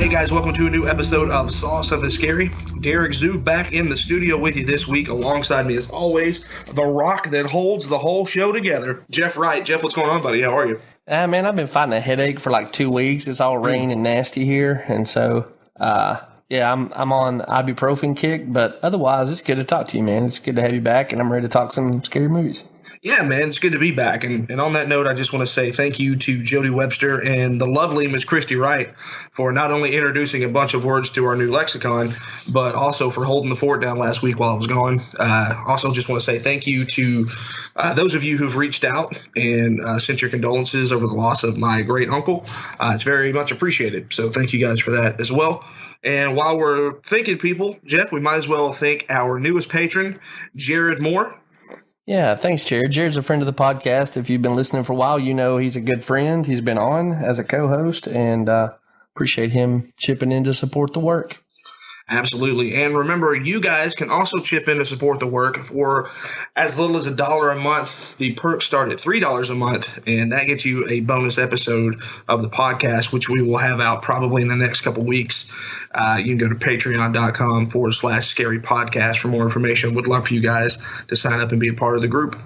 Hey guys, welcome to a new episode of Saw Something Scary. Derek Zoo back in the studio with you this week. Alongside me, as always, the rock that holds the whole show together, Jeff Wright. Jeff, what's going on, buddy? How are you? Man, I've been fighting a headache for like 2 weeks. It's all rain and nasty here, and so I'm on ibuprofen kick. But otherwise, it's good to talk to you, man. It's good to have you back, and I'm ready to talk some scary movies. Yeah, man, it's good to be back. And on that note, I just want to say thank you to Jody Webster and the lovely Miss Christy Wright for not only introducing a bunch of words to our new lexicon, but also for holding the fort down last week while I was gone. Also, just want to say thank you to those of you who've reached out and sent your condolences over the loss of my great uncle. It's very much appreciated. So thank you guys for that as well. And while we're thanking people, Jeff, we might as well thank our newest patron, Jared Moore. Yeah, thanks, Jared. Jared's a friend of the podcast. If you've been listening for a while, you know he's a good friend. He's been on as a co-host, and appreciate him chipping in to support the work. Absolutely. And remember, you guys can also chip in to support the work for as little as $1 a month. The perks start at $3 a month, and that gets you a bonus episode of the podcast, which we will have out probably in the next couple weeks. You can go to patreon.com/scary podcast for more information. Would love for you guys to sign up and be a part of the group.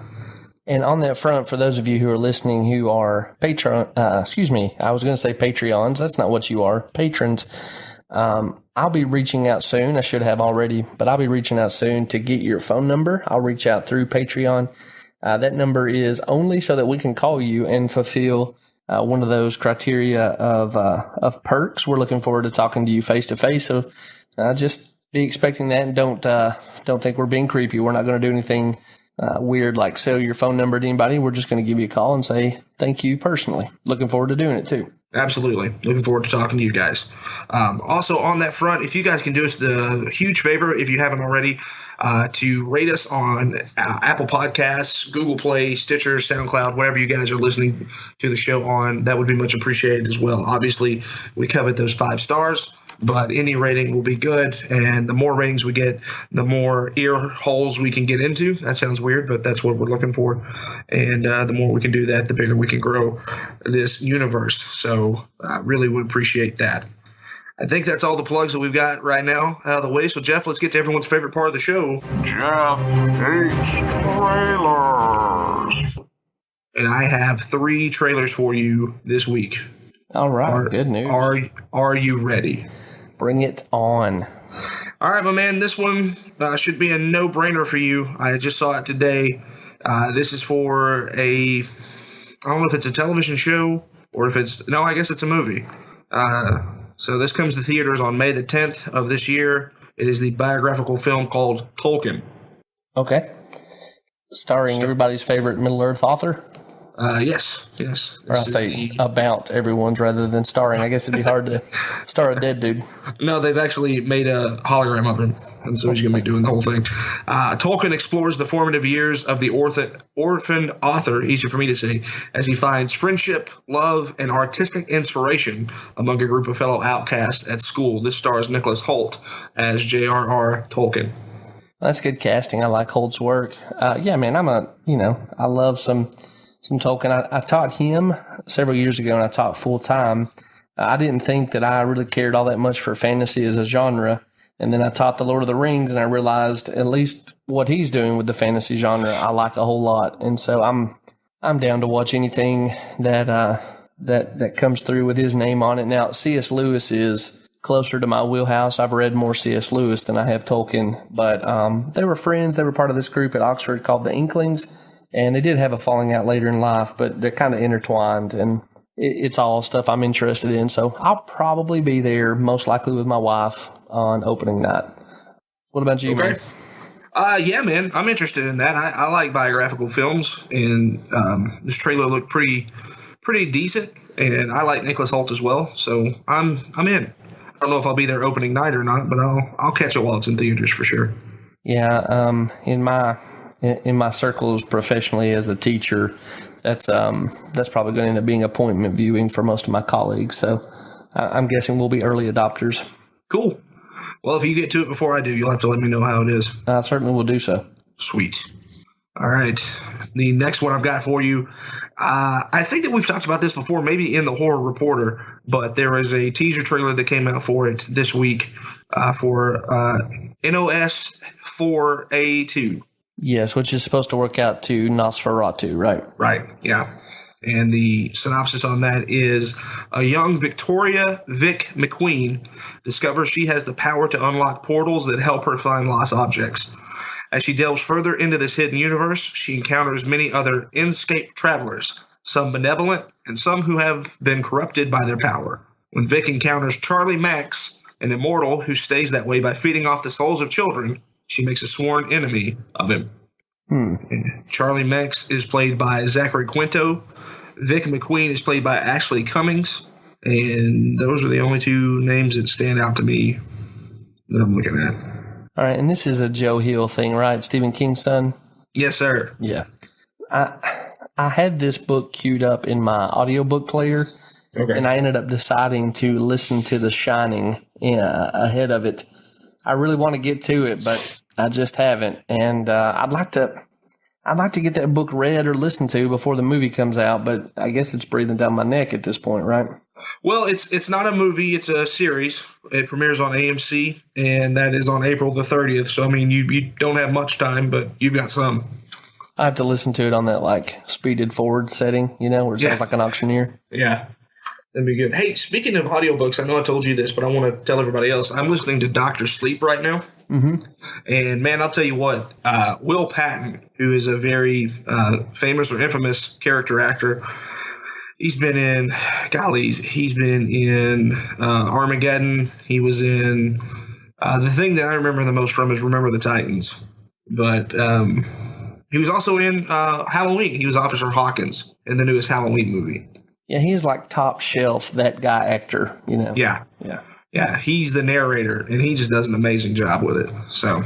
And on that front, for those of you who are listening who are I was going to say Patreons. That's not what you are. Patrons. I'll be reaching out soon. I should have already, but I'll be reaching out soon to get your phone number. I'll reach out through Patreon. That number is only so that we can call you and fulfill one of those criteria of perks. We're looking forward to talking to you face to face. So just be expecting that, and don't think we're being creepy. We're not going to do anything weird like sell your phone number to anybody. We're just going to give you a call and say thank you personally. Looking forward to doing it too. Absolutely. Looking forward to talking to you guys. Also on that front, if you guys can do us the huge favor, if you haven't already, to rate us on Apple Podcasts, Google Play, Stitcher, SoundCloud, wherever you guys are listening to the show on, that would be much appreciated as well. Obviously, we covet those 5 stars, but any rating will be good. And the more ratings we get, the more ear holes we can get into. That sounds weird, but that's what we're looking for. And the more we can do that, the bigger we can grow this universe. So I really would appreciate that. I think that's all the plugs that we've got right now out of the way. So, Jeff, let's get to everyone's favorite part of the show. Jeff hates trailers. And I have 3 trailers for you this week. All right, good news. Are you ready? Bring it on. All right, my man, this one should be a no-brainer for you. I just saw it today. This is for I don't know if it's a television show or if I guess it's a movie. So this comes to theaters on May the 10th of this year. It is the biographical film called Tolkien. Okay. Starring everybody's favorite Middle-earth author? Yes. Or I'll say about everyone's rather than starring. I guess it'd be hard to star a dead dude. No, they've actually made a hologram of him, and so he's going to be doing the whole thing. Tolkien explores the formative years of the orphaned author, easy for me to say, as he finds friendship, love, and artistic inspiration among a group of fellow outcasts at school. This stars Nicholas Hoult as J.R.R. Tolkien. That's good casting. I like Holt's work. Yeah, man, I love some Tolkien. I taught him several years ago, and I taught full time. I didn't think that I really cared all that much for fantasy as a genre. And then I taught The Lord of the Rings, and I realized at least what he's doing with the fantasy genre, I like a whole lot. And so I'm down to watch anything that comes through with his name on it. Now, C.S. Lewis is closer to my wheelhouse. I've read more C.S. Lewis than I have Tolkien, but they were friends. They were part of this group at Oxford called the Inklings. And they did have a falling out later in life, but they're kind of intertwined, and it's all stuff I'm interested in. So I'll probably be there, most likely with my wife, on opening night. What about you, man? Yeah, man, I'm interested in that. I like biographical films, and this trailer looked pretty decent, and I like Nicholas Hoult as well, so I'm in. I don't know if I'll be there opening night or not, but I'll catch it while it's in theaters for sure. Yeah, in my circles professionally as a teacher, that's probably going to end up being appointment viewing for most of my colleagues. So I'm guessing we'll be early adopters. Cool. Well, if you get to it before I do, you'll have to let me know how it is. I certainly will do so. Sweet. All right. The next one I've got for you, I think that we've talked about this before, maybe in the Horror Reporter, but there is a teaser trailer that came out for it this week for NOS 4A2. Yes, which is supposed to work out to Nosferatu, right? Right, yeah. And the synopsis on that is a young Victoria Vic McQueen discovers she has the power to unlock portals that help her find lost objects. As she delves further into this hidden universe, she encounters many other inscape travelers, some benevolent and some who have been corrupted by their power. When Vic encounters Charlie Max, an immortal who stays that way by feeding off the souls of children, she makes a sworn enemy of him. Charlie Max is played by Zachary Quinto. Vic McQueen is played by Ashley Cummings. And those are the only two names that stand out to me that I'm looking at. All right, and this is a Joe Hill thing, right? Stephen King's son? Yes, sir. Yeah. I had this book queued up in my audiobook player, and I ended up deciding to listen to The Shining ahead of it. I really want to get to it, but I just haven't. And I'd like to get that book read or listened to before the movie comes out, but I guess it's breathing down my neck at this point, right? Well, it's not a movie; it's a series. It premieres on AMC, and that is on April the 30th. So, I mean, you don't have much time, but you've got some. I have to listen to it on that like speeded forward setting, where it sounds like an auctioneer. Yeah, that'd be good. Hey, speaking of audiobooks, I know I told you this, but I want to tell everybody else. I'm listening to Dr. Sleep right now. Mm-hmm. And, man, I'll tell you what, Will Patton, who is a very famous or infamous character actor, he's been in Armageddon. He was in the thing that I remember the most from is Remember the Titans. But he was also in Halloween. He was Officer Hawkins in the newest Halloween movie. Yeah, he's like top shelf, that guy actor, Yeah. Yeah, he's the narrator, and he just does an amazing job with it. So,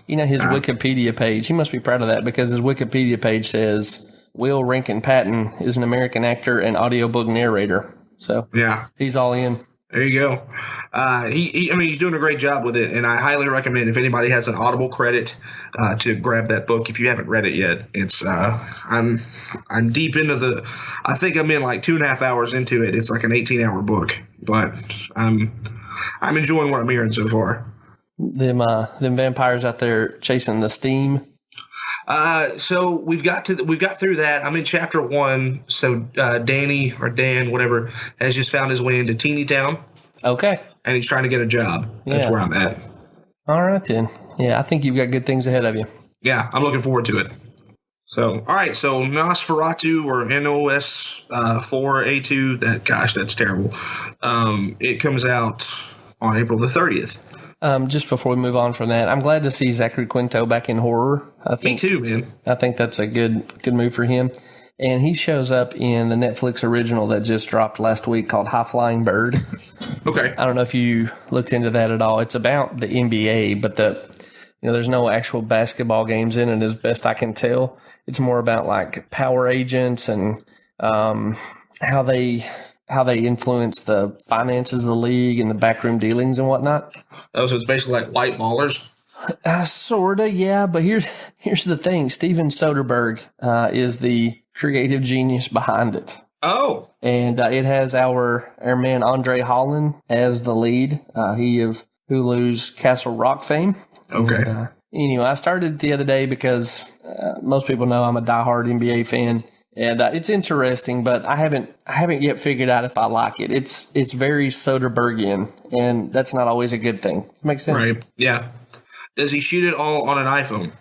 his Wikipedia page, he must be proud of that because his Wikipedia page says Will Rankin Patton is an American actor and audiobook narrator. So, yeah, he's all in. There you go. He's doing a great job with it, and I highly recommend if anybody has an Audible credit to grab that book if you haven't read it yet. It's I'm deep into I think I'm in like 2.5 hours into it. It's like an 18-hour book, but I'm enjoying what I'm hearing so far. Them vampires out there chasing the steam. So we've got through that. I'm in chapter 1. So Danny or Dan, whatever, has just found his way into Teeny Town. Okay. And he's trying to get a job. That's where I'm at. All right then. Yeah, I think you've got good things ahead of you. Yeah, I'm looking forward to it. So, all right. So Nosferatu or NOS 4A2. That's terrible. It comes out on April the 30th. Just before we move on from that, I'm glad to see Zachary Quinto back in horror. Me too, man. I think that's a good move for him. And he shows up in the Netflix original that just dropped last week called High Flying Bird. Okay. I don't know if you looked into that at all. It's about the NBA, but there's no actual basketball games in it as best I can tell. It's more about like power agents and how they influence the finances of the league and the backroom dealings and whatnot. Oh, so it's basically like white ballers? Sorta, yeah. But here's the thing. Steven Soderbergh is the creative genius behind it. Oh. And it has our man Andre Holland as the lead. He of Hulu's Castle Rock fame. Okay. And, anyway, I started the other day because most people know I'm a diehard NBA fan. And it's interesting, but I haven't yet figured out if I like it. It's very Soderberghian, and that's not always a good thing. Makes sense? Right. Yeah. Does he shoot it all on an iPhone?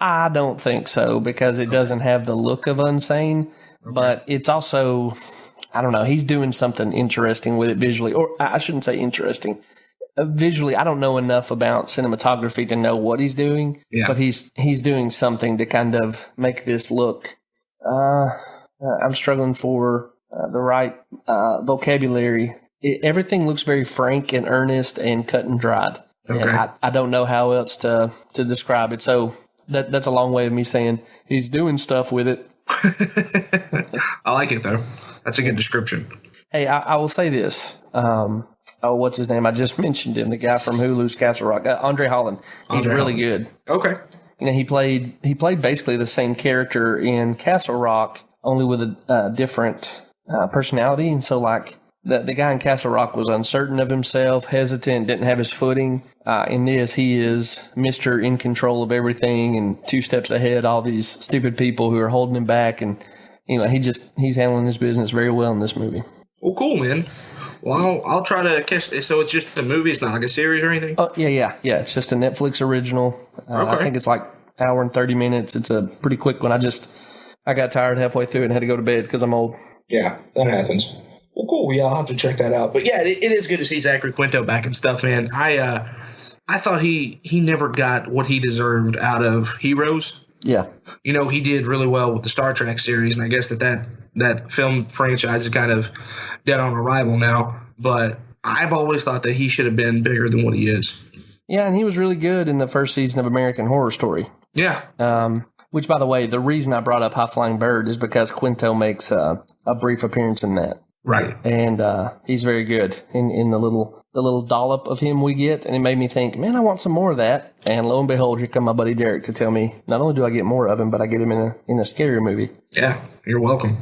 I don't think so because it doesn't have the look of Unsane, but it's also, I don't know, he's doing something interesting with it visually, or I shouldn't say interesting. Visually, I don't know enough about cinematography to know what he's doing, but he's doing something to kind of make this look. I'm struggling for the right vocabulary. Everything looks very frank and earnest and cut and dried. Okay. And I don't know how else to describe it. So that's a long way of me saying he's doing stuff with it. I like it, though. That's a good description. Hey, I will say this. What's his name? I just mentioned him, the guy from Hulu's Castle Rock. Andre Holland. He's really good. Okay. he played basically the same character in Castle Rock, only with a different personality. And so, like, the guy in Castle Rock was uncertain of himself, hesitant, didn't have his footing. In this, he is Mr. in control of everything and 2 steps ahead all these stupid people who are holding him back. And, he's handling his business very well in this movie. Well, cool, man. Well, I'll try to catch. So it's just a movie. It's not like a series or anything. Oh yeah. It's just a Netflix original. Okay. I think it's like an hour and 30 minutes. It's a pretty quick one. I got tired halfway through it and had to go to bed because I'm old. Yeah, that happens. Well, cool. Yeah, I'll have to check that out. But yeah, it is good to see Zachary Quinto back and stuff, man. I thought he never got what he deserved out of Heroes. Yeah. He did really well with the Star Trek series, and I guess that film franchise is kind of dead on arrival now. But I've always thought that he should have been bigger than what he is. Yeah, and he was really good in the first season of American Horror Story. Yeah. Which, by the way, the reason I brought up High Flying Bird is because Quinto makes a brief appearance in that. Right. And he's very good in the little dollop of him we get. And it made me think, man, I want some more of that. And lo and behold, here come my buddy Derek to tell me, not only do I get more of him, but I get him in a scary movie. Yeah, you're welcome.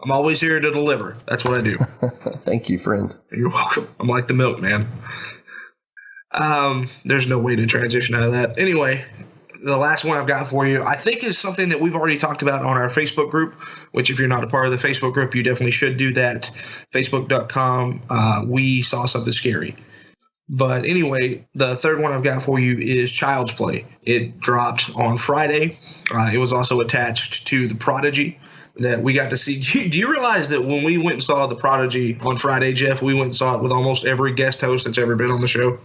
I'm always here to deliver. That's what I do. Thank you, friend. You're welcome. I'm like the milkman. There's no way to transition out of that. Anyway, the last one I've got for you, I think, is something that we've already talked about on our Facebook group, which if you're not a part of the Facebook group, you definitely should do that. Facebook.com. We saw something scary. But anyway, the third one I've got for you is Child's Play. It dropped on Friday. It was also attached to The Prodigy that we got to see. Do you realize that when we went and saw The Prodigy on Friday, Jeff, we went and saw it with almost every guest host that's ever been on the show?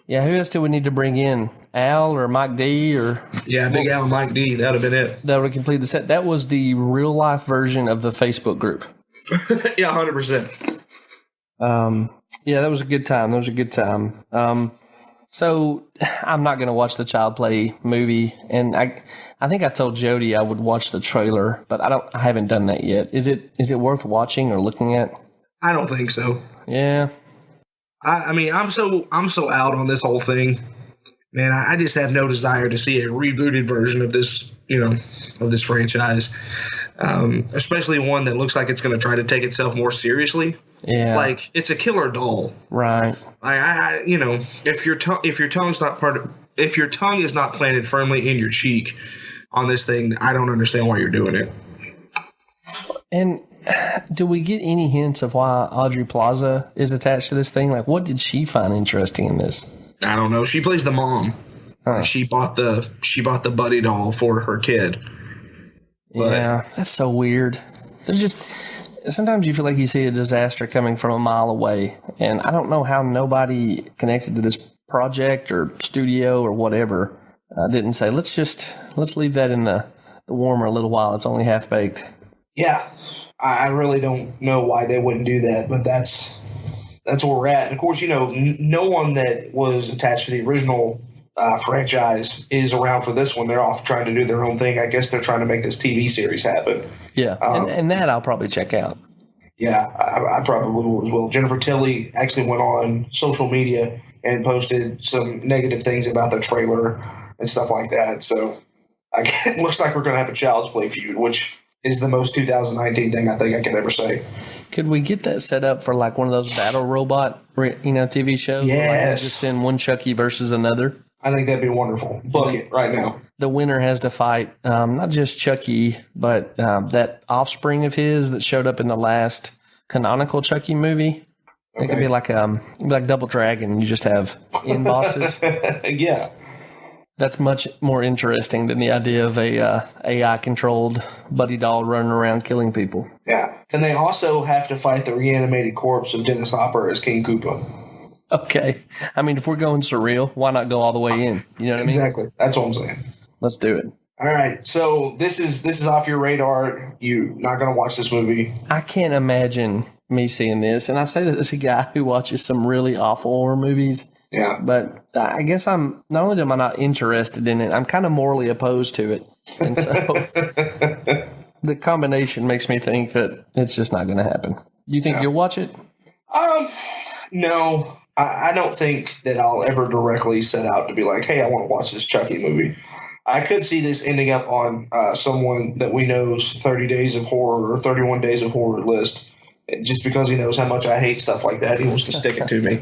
Yeah, who else do we need to bring in? Al or Mike D? Yeah, Big Al and Mike D. That would have been it. That would have completed the set. That was the real-life version of the Facebook group. Yeah, 100%. Yeah, that was a good time. So I'm not going to watch the Child Play movie, and I think I told Jody I would watch the trailer, but I haven't done that yet. Is it worth watching or looking at? I don't think so. Yeah. I mean, I'm so out on this whole thing, man. I just have no desire to see a rebooted version of this, of this franchise, especially one that looks like it's going to try to take itself more seriously. Yeah, like it's a killer doll, right? If your tongue is not planted firmly in your cheek on this thing, I don't understand why you're doing it. And do we get any hints of why Audrey Plaza is attached to this thing? Like, what did she find interesting in this? I don't know. She plays the mom. Huh. She bought the Buddy doll for her kid. But, yeah, that's so weird. There's just sometimes you feel like you see a disaster coming from a mile away, and I don't know how nobody connected to this project or studio or whatever didn't say let's leave that in the warmer a little while. It's only half baked. Yeah. I really don't know why they wouldn't do that, but that's where we're at. And of course, no one that was attached to the original franchise is around for this one. They're off trying to do their own thing. I guess they're trying to make this TV series happen. Yeah, and that I'll probably check out. Yeah, I probably will as well. Jennifer Tilly actually went on social media and posted some negative things about the trailer and stuff like that. So it looks like we're going to have a Child's Play feud, which is the most 2019 thing I think I could ever say. Could we get that set up for like one of those battle robot, TV shows? Yes. Just send one Chucky versus another. I think that'd be wonderful. Book it right now. The winner has to fight not just Chucky, but that offspring of his that showed up in the last canonical Chucky movie. Okay. It could be like Double Dragon. You just have end bosses. Yeah. That's much more interesting than the idea of a AI-controlled buddy doll running around killing people. Yeah. And they also have to fight the reanimated corpse of Dennis Hopper as King Koopa. Okay. I mean, if we're going surreal, why not go all the way in? You know what I mean? Exactly. That's what I'm saying. Let's do it. All right. So this is off your radar. You're not going to watch this movie. I can't imagine me seeing this. And I say that as a guy who watches some really awful horror movies. Yeah. But I guess not only am I not interested in it, I'm kind of morally opposed to it. And so the combination makes me think that it's just not going to happen. Do you think you'll watch it? No. I don't think that I'll ever directly set out to be like, hey, I want to watch this Chucky movie. I could see this ending up on someone that we know's 30 Days of Horror or 31 Days of Horror list, just because he knows how much I hate stuff like that. He wants to stick it to me,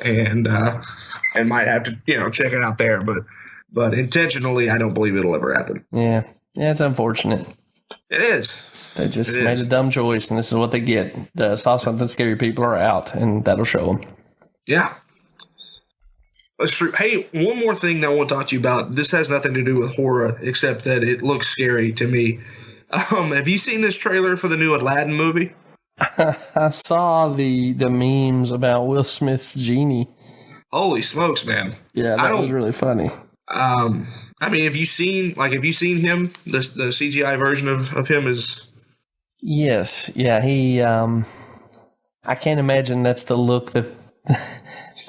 and might have to check it out there. But intentionally, I don't believe it'll ever happen. Yeah, it's unfortunate. It is. They just made a dumb choice, and this is what they get. Saw something scary, people are out, and that'll show them. Yeah. That's true. Hey, one more thing that I want to talk to you about. This has nothing to do with horror, except that it looks scary to me. Have you seen this trailer for the new Aladdin movie? I saw the memes about Will Smith's Genie. Holy smokes, man! Yeah, that was really funny. I mean, have you seen him? The CGI version of him is. Yes, yeah. He. I can't imagine that's the look that.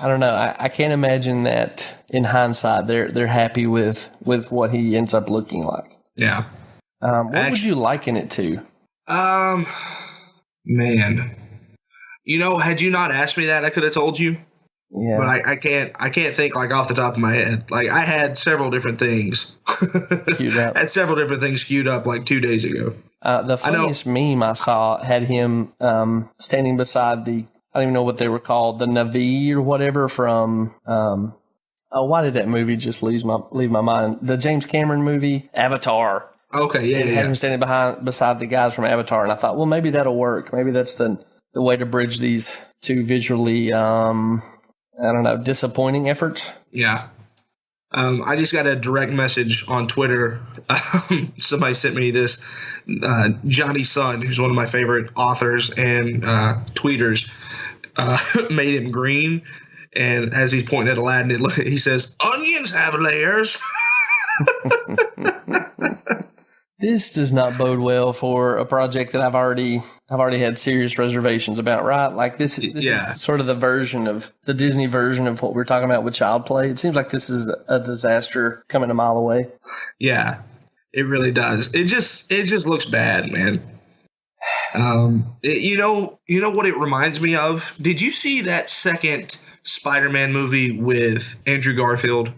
I don't know. I can't imagine that in hindsight they're happy with what he ends up looking like. Yeah. What would you liken it to? Man, had you not asked me that, I could have told you. Yeah. But I can't think like off the top of my head. Like I had several different things queued up. Had several different things queued up like 2 days ago. The funniest meme I saw had him standing beside I don't even know what they were called, the Navi or whatever from. Why did that movie just leave my mind? The James Cameron movie, Avatar. Okay, yeah. Had him standing beside the guys from Avatar, and I thought, well, maybe that'll work. Maybe that's the way to bridge these two visually, disappointing efforts. Yeah. I just got a direct message on Twitter. Somebody sent me this. Johnny Sun, who's one of my favorite authors and tweeters, made him green. And as he's pointing at Aladdin, he says, "Onions have layers." This does not bode well for a project that I've already had serious reservations about, right? Like this is sort of the Disney version of what we're talking about with Child Play. It seems like this is a disaster coming a mile away. Yeah, it really does. It just looks bad, man. You know what it reminds me of? Did you see that second Spider-Man movie with Andrew Garfield?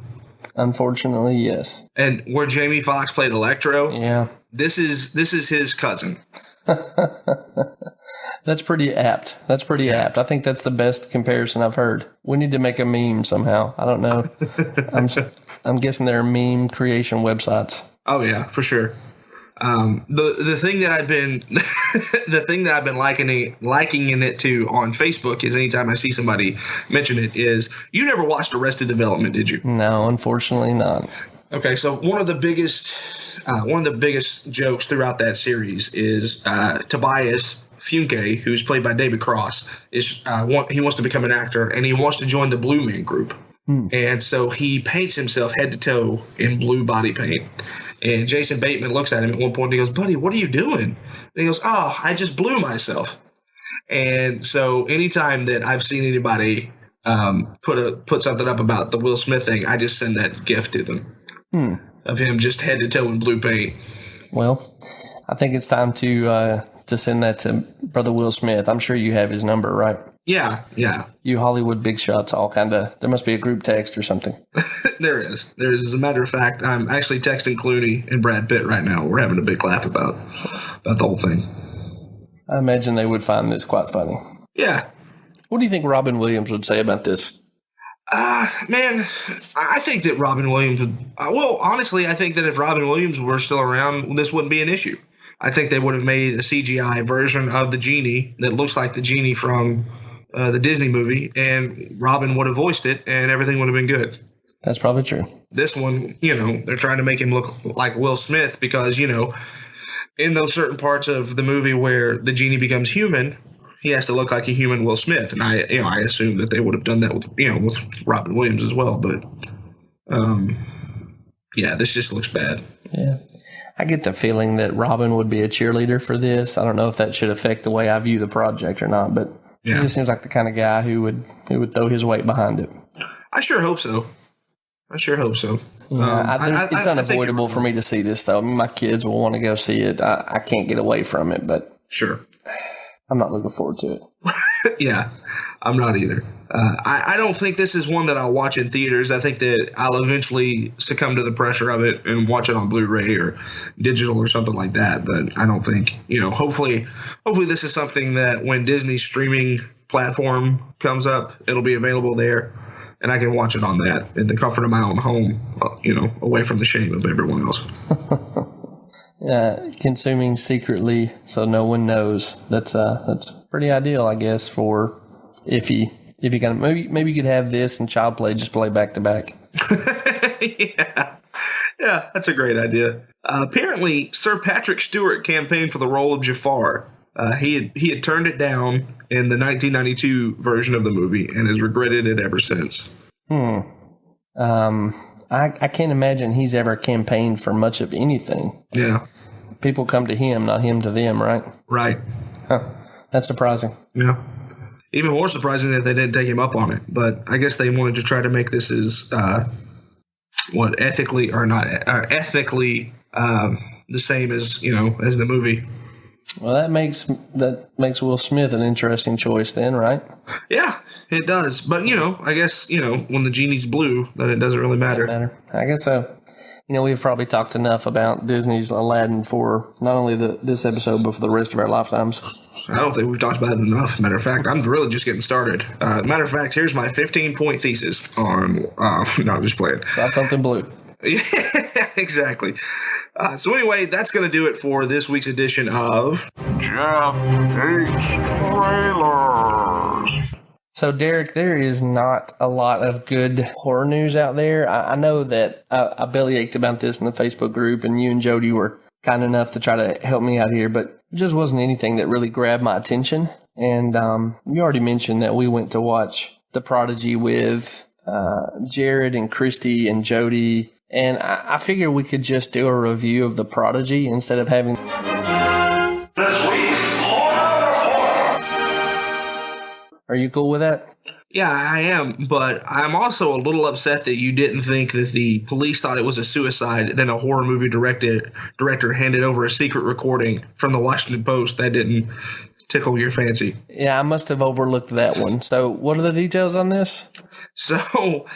Unfortunately, yes. And where Jamie Foxx played Electro? Yeah. This is his cousin. That's pretty apt. I think that's the best comparison I've heard. We need to make a meme somehow. I don't know. I'm guessing there are meme creation websites. Oh yeah, for sure. The thing that I've been liking it to on Facebook is anytime I see somebody mention it is, you never watched Arrested Development, did you? No, unfortunately not. Okay, so one of the biggest jokes throughout that series is Tobias Funke, who's played by David Cross, he wants to become an actor and he wants to join the Blue Man Group. And so he paints himself head to toe in blue body paint. And Jason Bateman looks at him at one point and he goes, "Buddy, what are you doing?" And he goes, "Oh, I just blew myself." And so anytime that I've seen anybody put something up about the Will Smith thing, I just send that gift to them of him just head to toe in blue paint. Well, I think it's time to send that to Brother Will Smith. I'm sure you have his number, right? Yeah. You Hollywood big shots, there must be a group text or something. There is. As a matter of fact, I'm actually texting Clooney and Brad Pitt right now. We're having a big laugh about the whole thing. I imagine they would find this quite funny. Yeah. What do you think Robin Williams would say about this? Man, I think that Robin Williams would. Honestly, I think that if Robin Williams were still around, this wouldn't be an issue. I think they would have made a CGI version of the Genie that looks like the Genie from the Disney movie, and Robin would have voiced it, and everything would have been good. That's probably true. This one, they're trying to make him look like Will Smith because, in those certain parts of the movie where the Genie becomes human, he has to look like a human Will Smith. And I assume that they would have done that with Robin Williams as well. But, this just looks bad. Yeah. I get the feeling that Robin would be a cheerleader for this. I don't know if that should affect the way I view the project or not, but he just seems like the kind of guy who would throw his weight behind it. I sure hope so. Yeah, it's unavoidable for me to see this, though. I mean, my kids will want to go see it. I can't get away from it, but sure, I'm not looking forward to it. Yeah. I'm not either. I don't think this is one that I'll watch in theaters. I think that I'll eventually succumb to the pressure of it and watch it on Blu-ray or digital or something like that. But I don't think, hopefully this is something that when Disney's streaming platform comes up, it'll be available there, and I can watch it on that in the comfort of my own home, away from the shame of everyone else. Consuming secretly so no one knows. That's pretty ideal, I guess, for if you kind of maybe you could have this and Child Play just play back to back. Yeah, that's a great idea. Apparently, Sir Patrick Stewart campaigned for the role of Jafar. He had turned it down in the 1992 version of the movie and has regretted it ever since. I can't imagine he's ever campaigned for much of anything. Yeah. People come to him, not him to them, right? Right. Huh. That's surprising. Yeah. Even more surprising that they didn't take him up on it. But I guess they wanted to try to make this as ethically or not ethnically the same as as the movie. Well, that makes Will Smith an interesting choice then, right? Yeah, it does. But I guess when the genie's blue, then it doesn't really matter. I guess so. We've probably talked enough about Disney's Aladdin for not only this episode, but for the rest of our lifetimes. I don't think we've talked about it enough. Matter of fact, I'm really just getting started. Matter of fact, here's my 15-point thesis on. No, I'm just playing. Saw something blue. Yeah, exactly. So anyway, that's going to do it for this week's edition of Jeff Hates Trailers. So, Derek, there is not a lot of good horror news out there. I know that I bellyached about this in the Facebook group, and you and Jody were kind enough to try to help me out here, but it just wasn't anything that really grabbed my attention. And you already mentioned that we went to watch The Prodigy with Jared and Christy and Jody, and I figured we could just do a review of The Prodigy instead of having... Are you cool with that? Yeah, I am, but I'm also a little upset that you didn't think that the police thought it was a suicide, then a horror movie director handed over a secret recording from the Washington Post that didn't tickle your fancy. Yeah, I must have overlooked that one. So what are the details on this? So,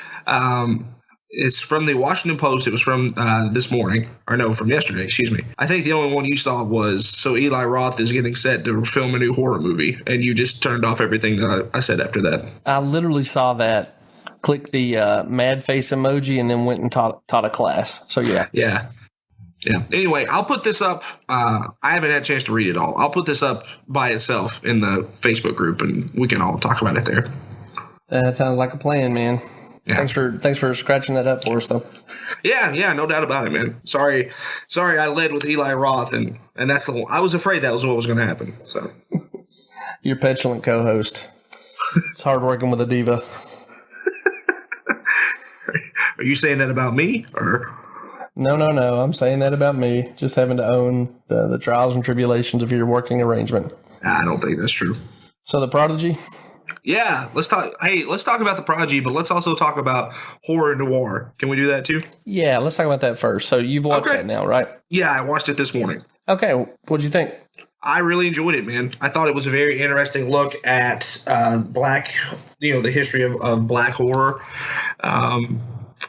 it's from the Washington Post. It was from this morning. Or no, from yesterday, excuse me. I think the only one you saw was, so Eli Roth is getting set to film a new horror movie, and you just turned off everything that I said after that. I literally saw that, clicked the mad face emoji, and then went and taught a class. So, yeah. Yeah. Anyway, I'll put this up. I haven't had a chance to read it all. I'll put this up by itself in the Facebook group, and we can all talk about it there. That sounds like a plan, man. Yeah. Thanks for scratching that up for us, though. Yeah, no doubt about it, man. Sorry, I led with Eli Roth, and that's the one. I was afraid that was what was going to happen. So, your petulant co-host. It's hard working with a diva. Are you saying that about me, or? No. I'm saying that about me. Just having to own the trials and tribulations of your working arrangement. I don't think that's true. So, The Prodigy. Yeah, let's talk about The Prodigy, but let's also talk about horror noir. Can we do that too? Yeah, let's talk about that first. So you've watched that now, right? Yeah, I watched it this morning. Okay, what'd you think? I really enjoyed it, man. I thought it was a very interesting look at black, the history of black horror.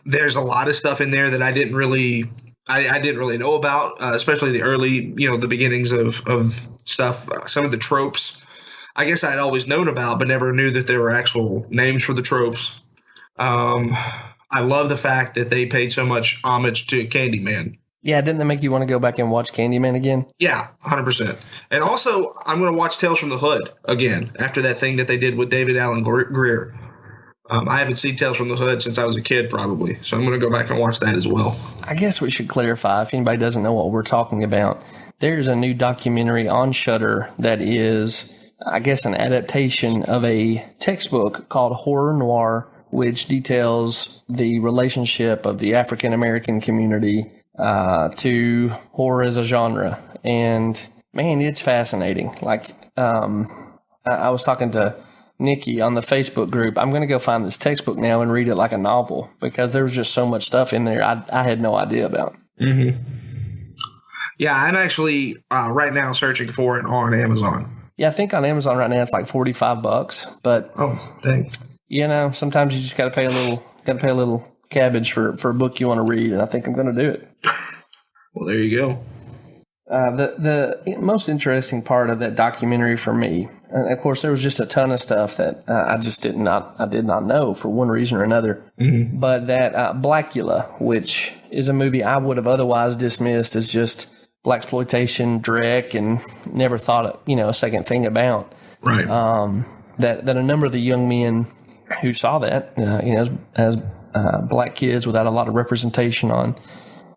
There's a lot of stuff in there that I didn't really know about, especially the early, the beginnings of stuff, some of the tropes. I guess I'd always known about, but never knew that there were actual names for the tropes. I love the fact that they paid so much homage to Candyman. Yeah, didn't that make you want to go back and watch Candyman again? Yeah, 100%. And also, I'm going to watch Tales from the Hood again after that thing that they did with David Alan Grier. I haven't seen Tales from the Hood since I was a kid, probably. So I'm going to go back and watch that as well. I guess we should clarify, if anybody doesn't know what we're talking about, there's a new documentary on Shudder that is, I guess, an adaptation of a textbook called Horror Noire, which details the relationship of the African American community to horror as a genre. And man, it's fascinating. Like, I was talking to Nikki on the Facebook group. I'm going to go find this textbook now and read it like a novel, because there was just so much stuff in there I had no idea about. Mm-hmm. Yeah, I'm actually right now searching for it on Amazon. Yeah, I think on Amazon right now it's like $45, but Oh, dang. Sometimes you just got to pay a little cabbage for a book you want to read, and I think I'm going to do it. Well, there you go. The most interesting part of that documentary for me, and of course there was just a ton of stuff that I did not know for one reason or another, but that Blackula, which is a movie I would have otherwise dismissed as just blaxploitation, dreck, and never thought a second thing about. Right. That a number of the young men who saw that, as black kids without a lot of representation on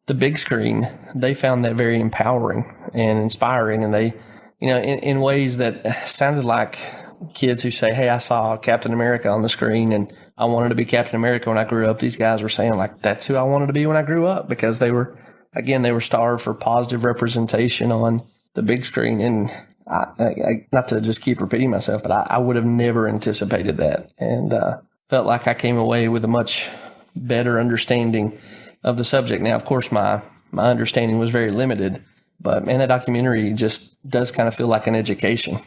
the big screen, they found that very empowering and inspiring, and they, in ways that sounded like kids who say, "Hey, I saw Captain America on the screen, and I wanted to be Captain America when I grew up." These guys were saying, like, that's who I wanted to be when I grew up, because they were starved for positive representation on the big screen. And I not to just keep repeating myself, but I would have never anticipated that, and felt like I came away with a much better understanding of the subject. Now, of course, my understanding was very limited, but man, that documentary just does kind of feel like an education.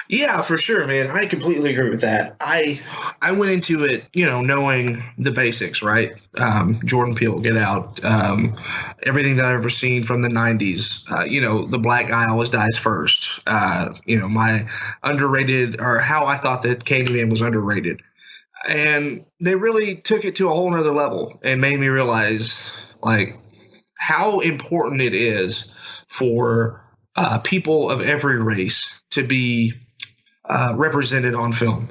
Yeah, for sure, man. I completely agree with that. I went into it, knowing the basics, right? Jordan Peele, Get Out, everything that I've ever seen from the 90s. The black guy always dies first. My underrated, or how I thought that Candyman was underrated. And they really took it to a whole nother level and made me realize, like, how important it is for people of every race to be represented on film.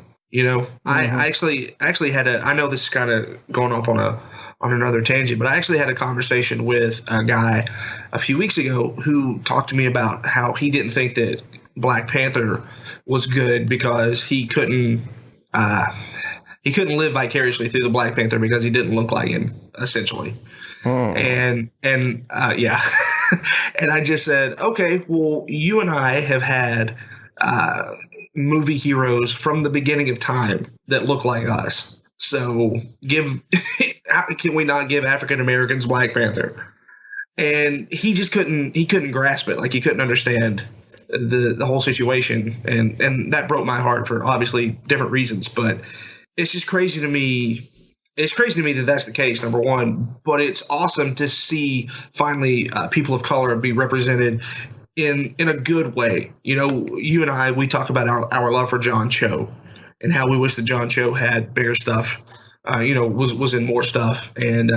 I actually had I know this is kind of going off on another tangent, but I actually had a conversation with a guy a few weeks ago who talked to me about how he didn't think that Black Panther was good because he couldn't live vicariously through the Black Panther because he didn't look like him, essentially. And yeah. And I just said, okay, well, you and I have had movie heroes from the beginning of time that look like us. So can we not give African Americans Black Panther? And he just couldn't grasp it. Like, he couldn't understand the whole situation. And that broke my heart for obviously different reasons, but it's just crazy to me. It's crazy to me that that's the case, number one, but it's awesome to see finally people of color be represented in a good way. You and I, we talk about our love for John Cho and how we wish that John Cho had bigger stuff, was in more stuff. And,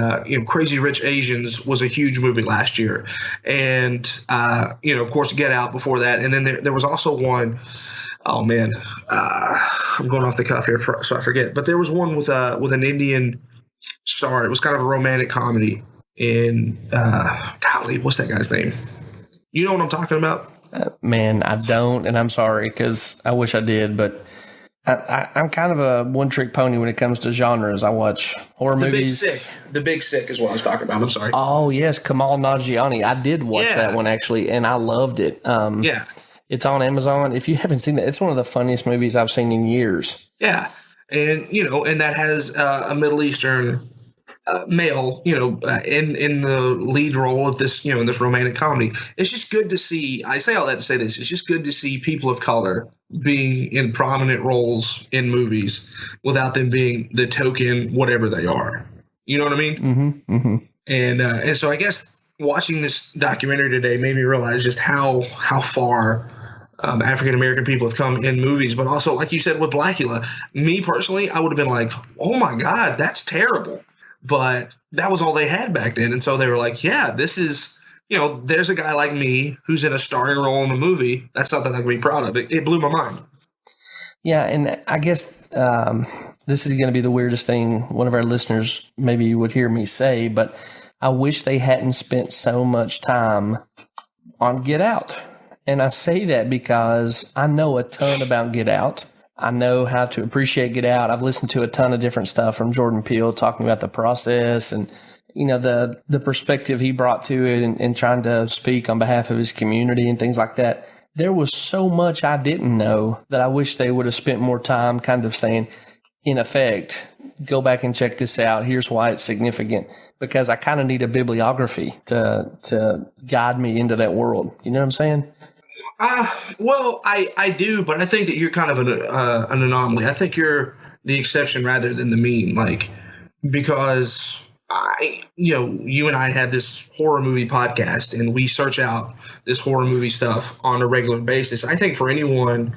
Crazy Rich Asians was a huge movie last year. And, of course, Get Out before that. And then there was also one, oh man, I'm going off the cuff here, so I forget. But there was one with an Indian star. It was kind of a romantic comedy. And golly, what's that guy's name? You know what I'm talking about? Man, I don't, and I'm sorry because I wish I did. But I'm kind of a one-trick pony when it comes to genres. I watch horror movies. The Big Sick is what I was talking about. I'm sorry. Oh yes, Kamal Nanjiani. I did watch that one actually, and I loved it. Yeah. It's on Amazon. If you haven't seen that, it's one of the funniest movies I've seen in years. Yeah. And, and that has a Middle Eastern male, in the lead role of this, in this romantic comedy. It's just good to see. I say all that to say this. It's just good to see people of color being in prominent roles in movies without them being the token whatever they are. You know what I mean? Mm-hmm, mm-hmm. And so I guess watching this documentary today made me realize just how far African American people have come in movies, but also, like you said, with Blackula, me personally, I would have been like, oh my God, that's terrible. But that was all they had back then. And so they were like, yeah, this is, there's a guy like me who's in a starring role in a movie. That's something I can be proud of. It blew my mind. Yeah. And I guess this is going to be the weirdest thing one of our listeners maybe would hear me say, but I wish they hadn't spent so much time on Get Out. And I say that because I know a ton about Get Out. I know how to appreciate Get Out. I've listened to a ton of different stuff from Jordan Peele talking about the process and, the perspective he brought to it and trying to speak on behalf of his community and things like that. There was so much I didn't know that I wish they would have spent more time kind of saying, in effect, go back and check this out. Here's why it's significant. Because I kind of need a bibliography to guide me into that world. You know what I'm saying? Well, I do, but I think that you're kind of an anomaly. I think you're the exception rather than the mean. Like, because you and I have this horror movie podcast, and we search out this horror movie stuff on a regular basis. I think for anyone,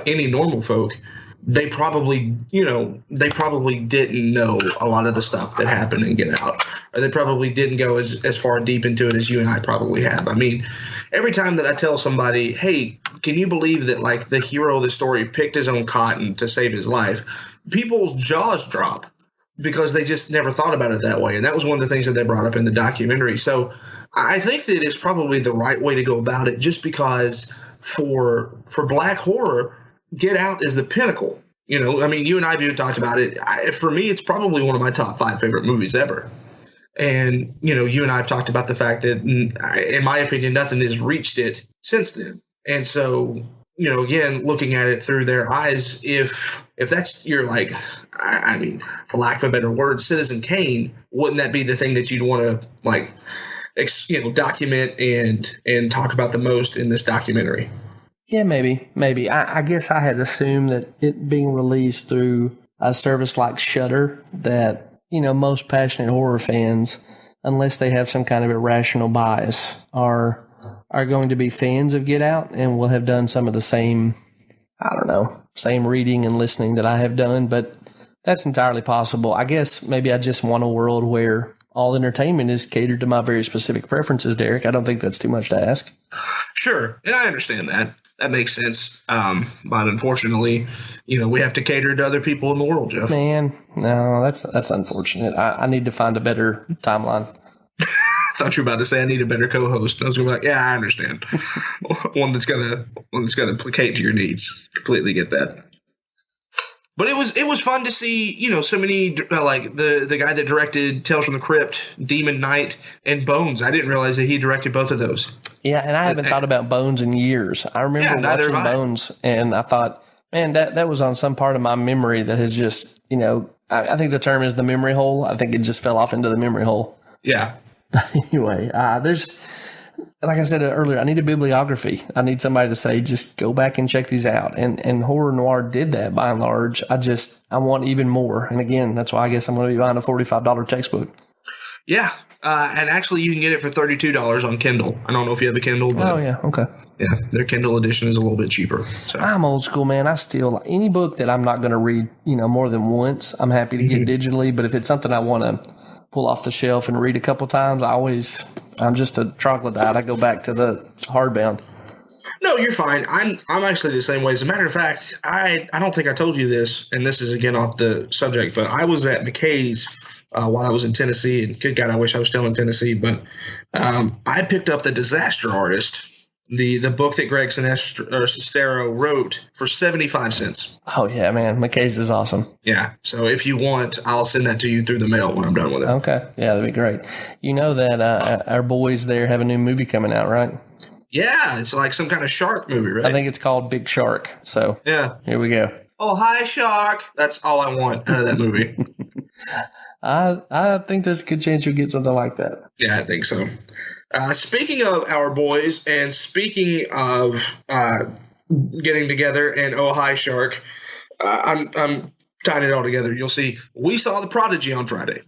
any normal folk, they probably didn't know a lot of the stuff that happened in Get Out, or they probably didn't go as far deep into it as you and I probably have. I mean, every time that I tell somebody, hey, can you believe that like the hero of the story picked his own cotton to save his life, people's jaws drop because they just never thought about it that way. And that was one of the things that they brought up in the documentary. So I think that it's probably the right way to go about it, just because for Black horror, Get Out is the pinnacle. I mean, you and I have talked about it. For me, it's probably one of my top 5 favorite movies ever. And, you and I have talked about the fact that, in my opinion, nothing has reached it since then. And so, again, looking at it through their eyes, if that's your, like, I mean, for lack of a better word, Citizen Kane, wouldn't that be the thing that you'd want to, like, document and talk about the most in this documentary? Yeah, maybe. I guess I had assumed that it being released through a service like Shudder, that, most passionate horror fans, unless they have some kind of irrational bias, are going to be fans of Get Out and will have done some of the same reading and listening that I have done. But that's entirely possible. I guess maybe I just want a world where all entertainment is catered to my very specific preferences, Derek. I don't think that's too much to ask. Sure. And I understand that. That makes sense. But unfortunately, we have to cater to other people in the world, Jeff. Man, no, that's unfortunate. I need to find a better timeline. I thought you were about to say I need a better co-host. I was going to be like, yeah, I understand. one that's gonna placate to your needs. Completely get that. But it was fun to see, so many, like the guy that directed Tales from the Crypt, Demon Knight, and Bones. I didn't realize that he directed both of those. Yeah, and I haven't thought about Bones in years. I remember watching Bones, and I thought, man, that was on some part of my memory that has just, I think the term is the memory hole. I think it just fell off into the memory hole. Yeah. Anyway, there's, like I said earlier, I need a bibliography. I need somebody to say, just go back and check these out. And Horror Noire did that by and large. I want even more. And again, that's why I guess I'm going to be buying a $45 textbook. Yeah. And actually, you can get it for $32 on Kindle. I don't know if you have a Kindle. But oh, yeah. Okay. Yeah. Their Kindle edition is a little bit cheaper. So. I'm old school, man. I still, any book that I'm not going to read, more than once, I'm happy to get digitally. But if it's something I want to pull off the shelf and read a couple times, I'm just a troglodyte. I go back to the hardbound. No, you're fine. I'm actually the same way. As a matter of fact, I don't think I told you this, and this is again off the subject, but I was at McKay's while I was in Tennessee, and good God, I wish I was still in Tennessee. But I picked up The Disaster Artist, the book that Greg Sestero wrote, for 75 cents. Oh yeah, man, McKay's is awesome. Yeah, so if you want, I'll send that to you through the mail when I'm done with it. Okay, yeah, that'd be great. You know that our boys there have a new movie coming out, right? Yeah, it's like some kind of shark movie, right? I think it's called Big Shark. So yeah, here we go. Oh, hi, shark. That's all I want out of that movie. I think there's a good chance you'll get something like that. Yeah, I think so. Speaking of our boys, and speaking of getting together and oh, hi, shark, I'm tying it all together. You'll see, we saw the Prodigy on Friday.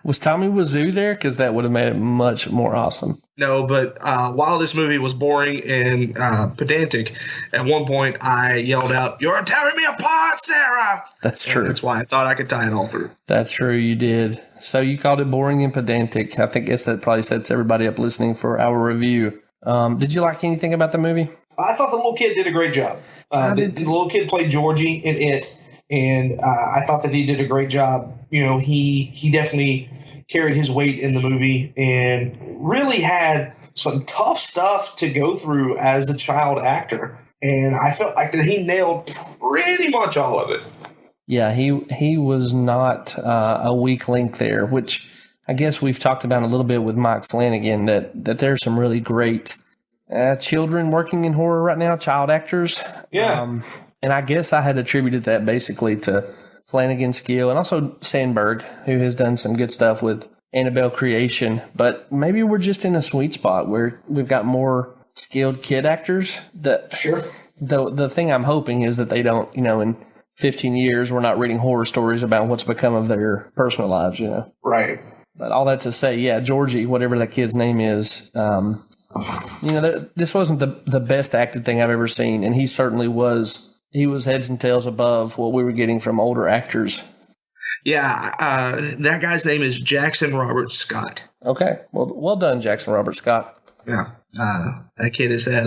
Was Tommy Wiseau there? Because that would have made it much more awesome. No, but while this movie was boring and pedantic, at one point I yelled out, "You're tearing me apart, Sarah!" That's true. And that's why I thought I could tie it all through. That's true, you did. So you called it boring and pedantic. I guess that probably sets everybody up listening for our review. Did you like anything about the movie? I thought the little kid did a great job. The little kid played Georgie in it. And I thought that he did a great job. He definitely carried his weight in the movie and really had some tough stuff to go through as a child actor. And I felt like that he nailed pretty much all of it. Yeah, he was not a weak link there, which I guess we've talked about a little bit with Mike Flanagan, that there's some really great children working in horror right now, child actors. Yeah. And I guess I had attributed that basically to Flanagan's skill and also Sandberg, who has done some good stuff with Annabelle Creation. But maybe we're just in a sweet spot where we've got more skilled kid actors. Sure. The thing I'm hoping is that they don't, in 15 years, we're not reading horror stories about what's become of their personal lives, Right. But all that to say, yeah, Georgie, whatever that kid's name is, this wasn't the best acted thing I've ever seen, and he certainly was. He was heads and tails above what we were getting from older actors. Yeah, that guy's name is Jackson Robert Scott. Okay, well done, Jackson Robert Scott. Yeah, that kid has had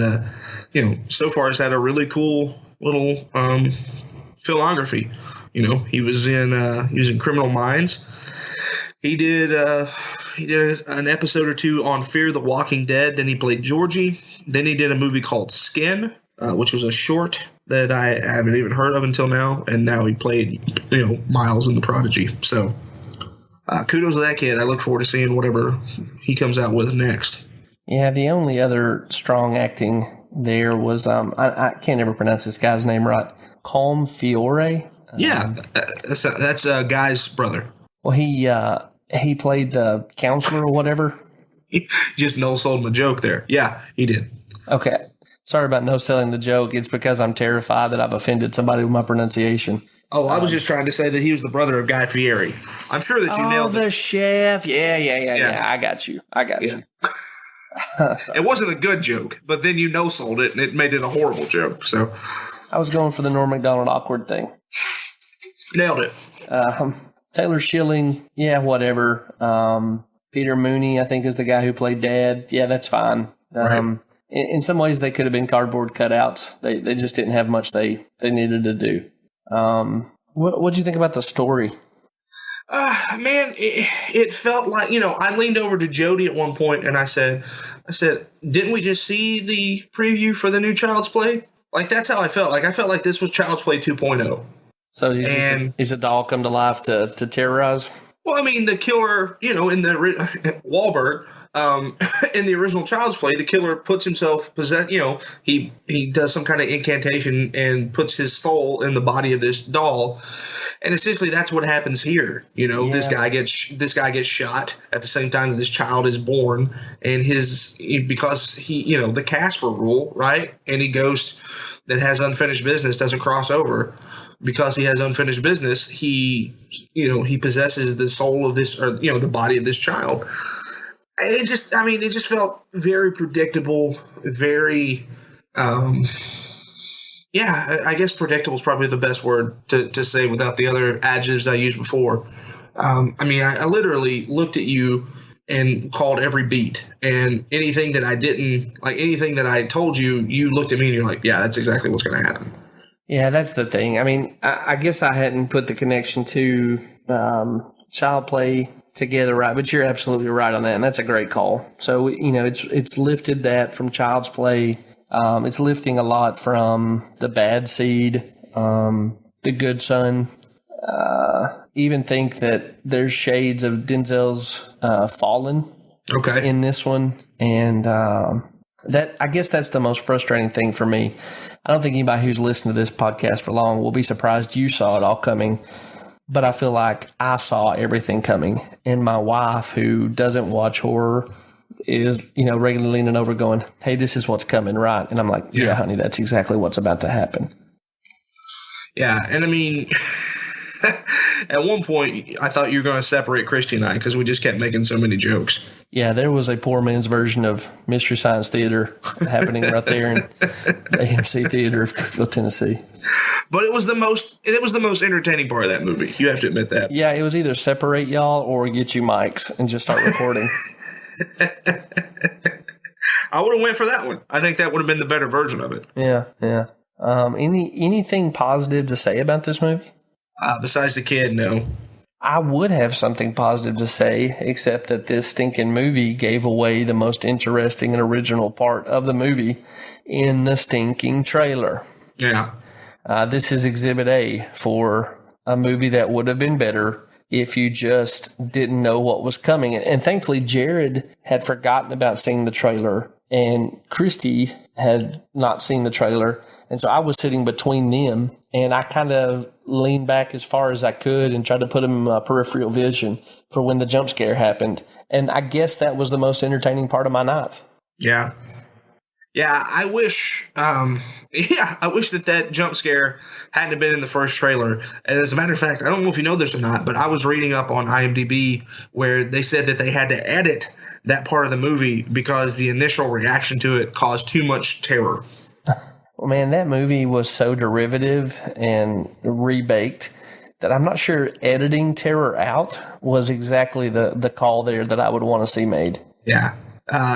so far has had a really cool little filmography. He was in Criminal Minds. He did an episode or two on Fear the Walking Dead. Then he played Georgie. Then he did a movie called Skin, which was a short that I haven't even heard of until now. And now he played, Miles in the Prodigy. So kudos to that kid. I look forward to seeing whatever he comes out with next. Yeah, the only other strong acting there was I can't ever pronounce this guy's name right. Calm Fiore. Yeah, that's a guy's brother. Well, he played the counselor or whatever. Just no sold the joke there. Yeah, he did. Okay. Sorry about no selling the joke. It's because I'm terrified that I've offended somebody with my pronunciation. Oh, I was just trying to say that he was the brother of Guy Fieri. I'm sure that you nailed it. Oh, the chef. Yeah. I got you. You. It wasn't a good joke, but then you no-sold it, and it made it a horrible joke. So I was going for the Norm Macdonald awkward thing. Nailed it. Taylor Schilling, yeah, whatever. Peter Mooney, I think, is the guy who played Dad. Yeah, that's fine. Right. In some ways, they could have been cardboard cutouts. They just didn't have much they needed to do. What'd you think about the story? Man, it felt like, I leaned over to Jody at one point and I said, didn't we just see the preview for the new Child's Play? Like, that's how I felt. Like, I felt like this was Child's Play 2.0. So he's a doll come to life to terrorize? Well, I mean, the killer, in the Wahlberg, in the original Child's Play, the killer puts himself he does some kind of incantation and puts his soul in the body of this doll, and essentially that's what happens here. Yeah. This guy gets shot at the same time that this child is born, and because he the Casper rule, right? Any ghost that has unfinished business doesn't cross over. Because he has unfinished business, he possesses the soul of this, or the body of this child. It just felt very predictable, very, I guess predictable is probably the best word to say without the other adjectives I used before. I literally looked at you and called every beat, and anything that I didn't like, anything that I told you, you looked at me and you're like, yeah, that's exactly what's going to happen. Yeah, that's the thing. I guess I hadn't put the connection to Child Play together right, but you're absolutely right on that, and that's a great call. So, it's lifted that from Child's Play. It's lifting a lot from The Bad Seed, The Good Son. Even think that there's shades of Denzel's Fallen in this one, and I guess that's the most frustrating thing for me. I don't think anybody who's listened to this podcast for long will be surprised you saw it all coming, but I feel like I saw everything coming. And my wife, who doesn't watch horror, is, regularly leaning over going, hey, this is what's coming, right? And I'm like, yeah, honey, that's exactly what's about to happen. Yeah, and at one point, I thought you were going to separate Christy and I because we just kept making so many jokes. Yeah, there was a poor man's version of Mystery Science Theater happening right there in the AMC Theater of Cookeville, Tennessee. But it was the most entertaining part of that movie. You have to admit that. Yeah, it was either separate y'all or get you mics and just start recording. I would have went for that one. I think that would have been the better version of it. Yeah. Anything positive to say about this movie? Besides the kid, no. I would have something positive to say, except that this stinking movie gave away the most interesting and original part of the movie in the stinking trailer. Yeah. This is Exhibit A for a movie that would have been better if you just didn't know what was coming. And thankfully, Jared had forgotten about seeing the trailer, and Christy had not seen the trailer. And so I was sitting between them, and I kind of leaned back as far as I could and tried to put him in my peripheral vision for when the jump scare happened. And I guess that was the most entertaining part of my night. Yeah. Yeah, I wish. I wish that jump scare hadn't been in the first trailer. And as a matter of fact, I don't know if you know this or not, but I was reading up on IMDb where they said that they had to edit that part of the movie because the initial reaction to it caused too much terror. Well, man, that movie was so derivative and rebaked that I'm not sure editing terror out was exactly the call there that I would want to see made. Yeah.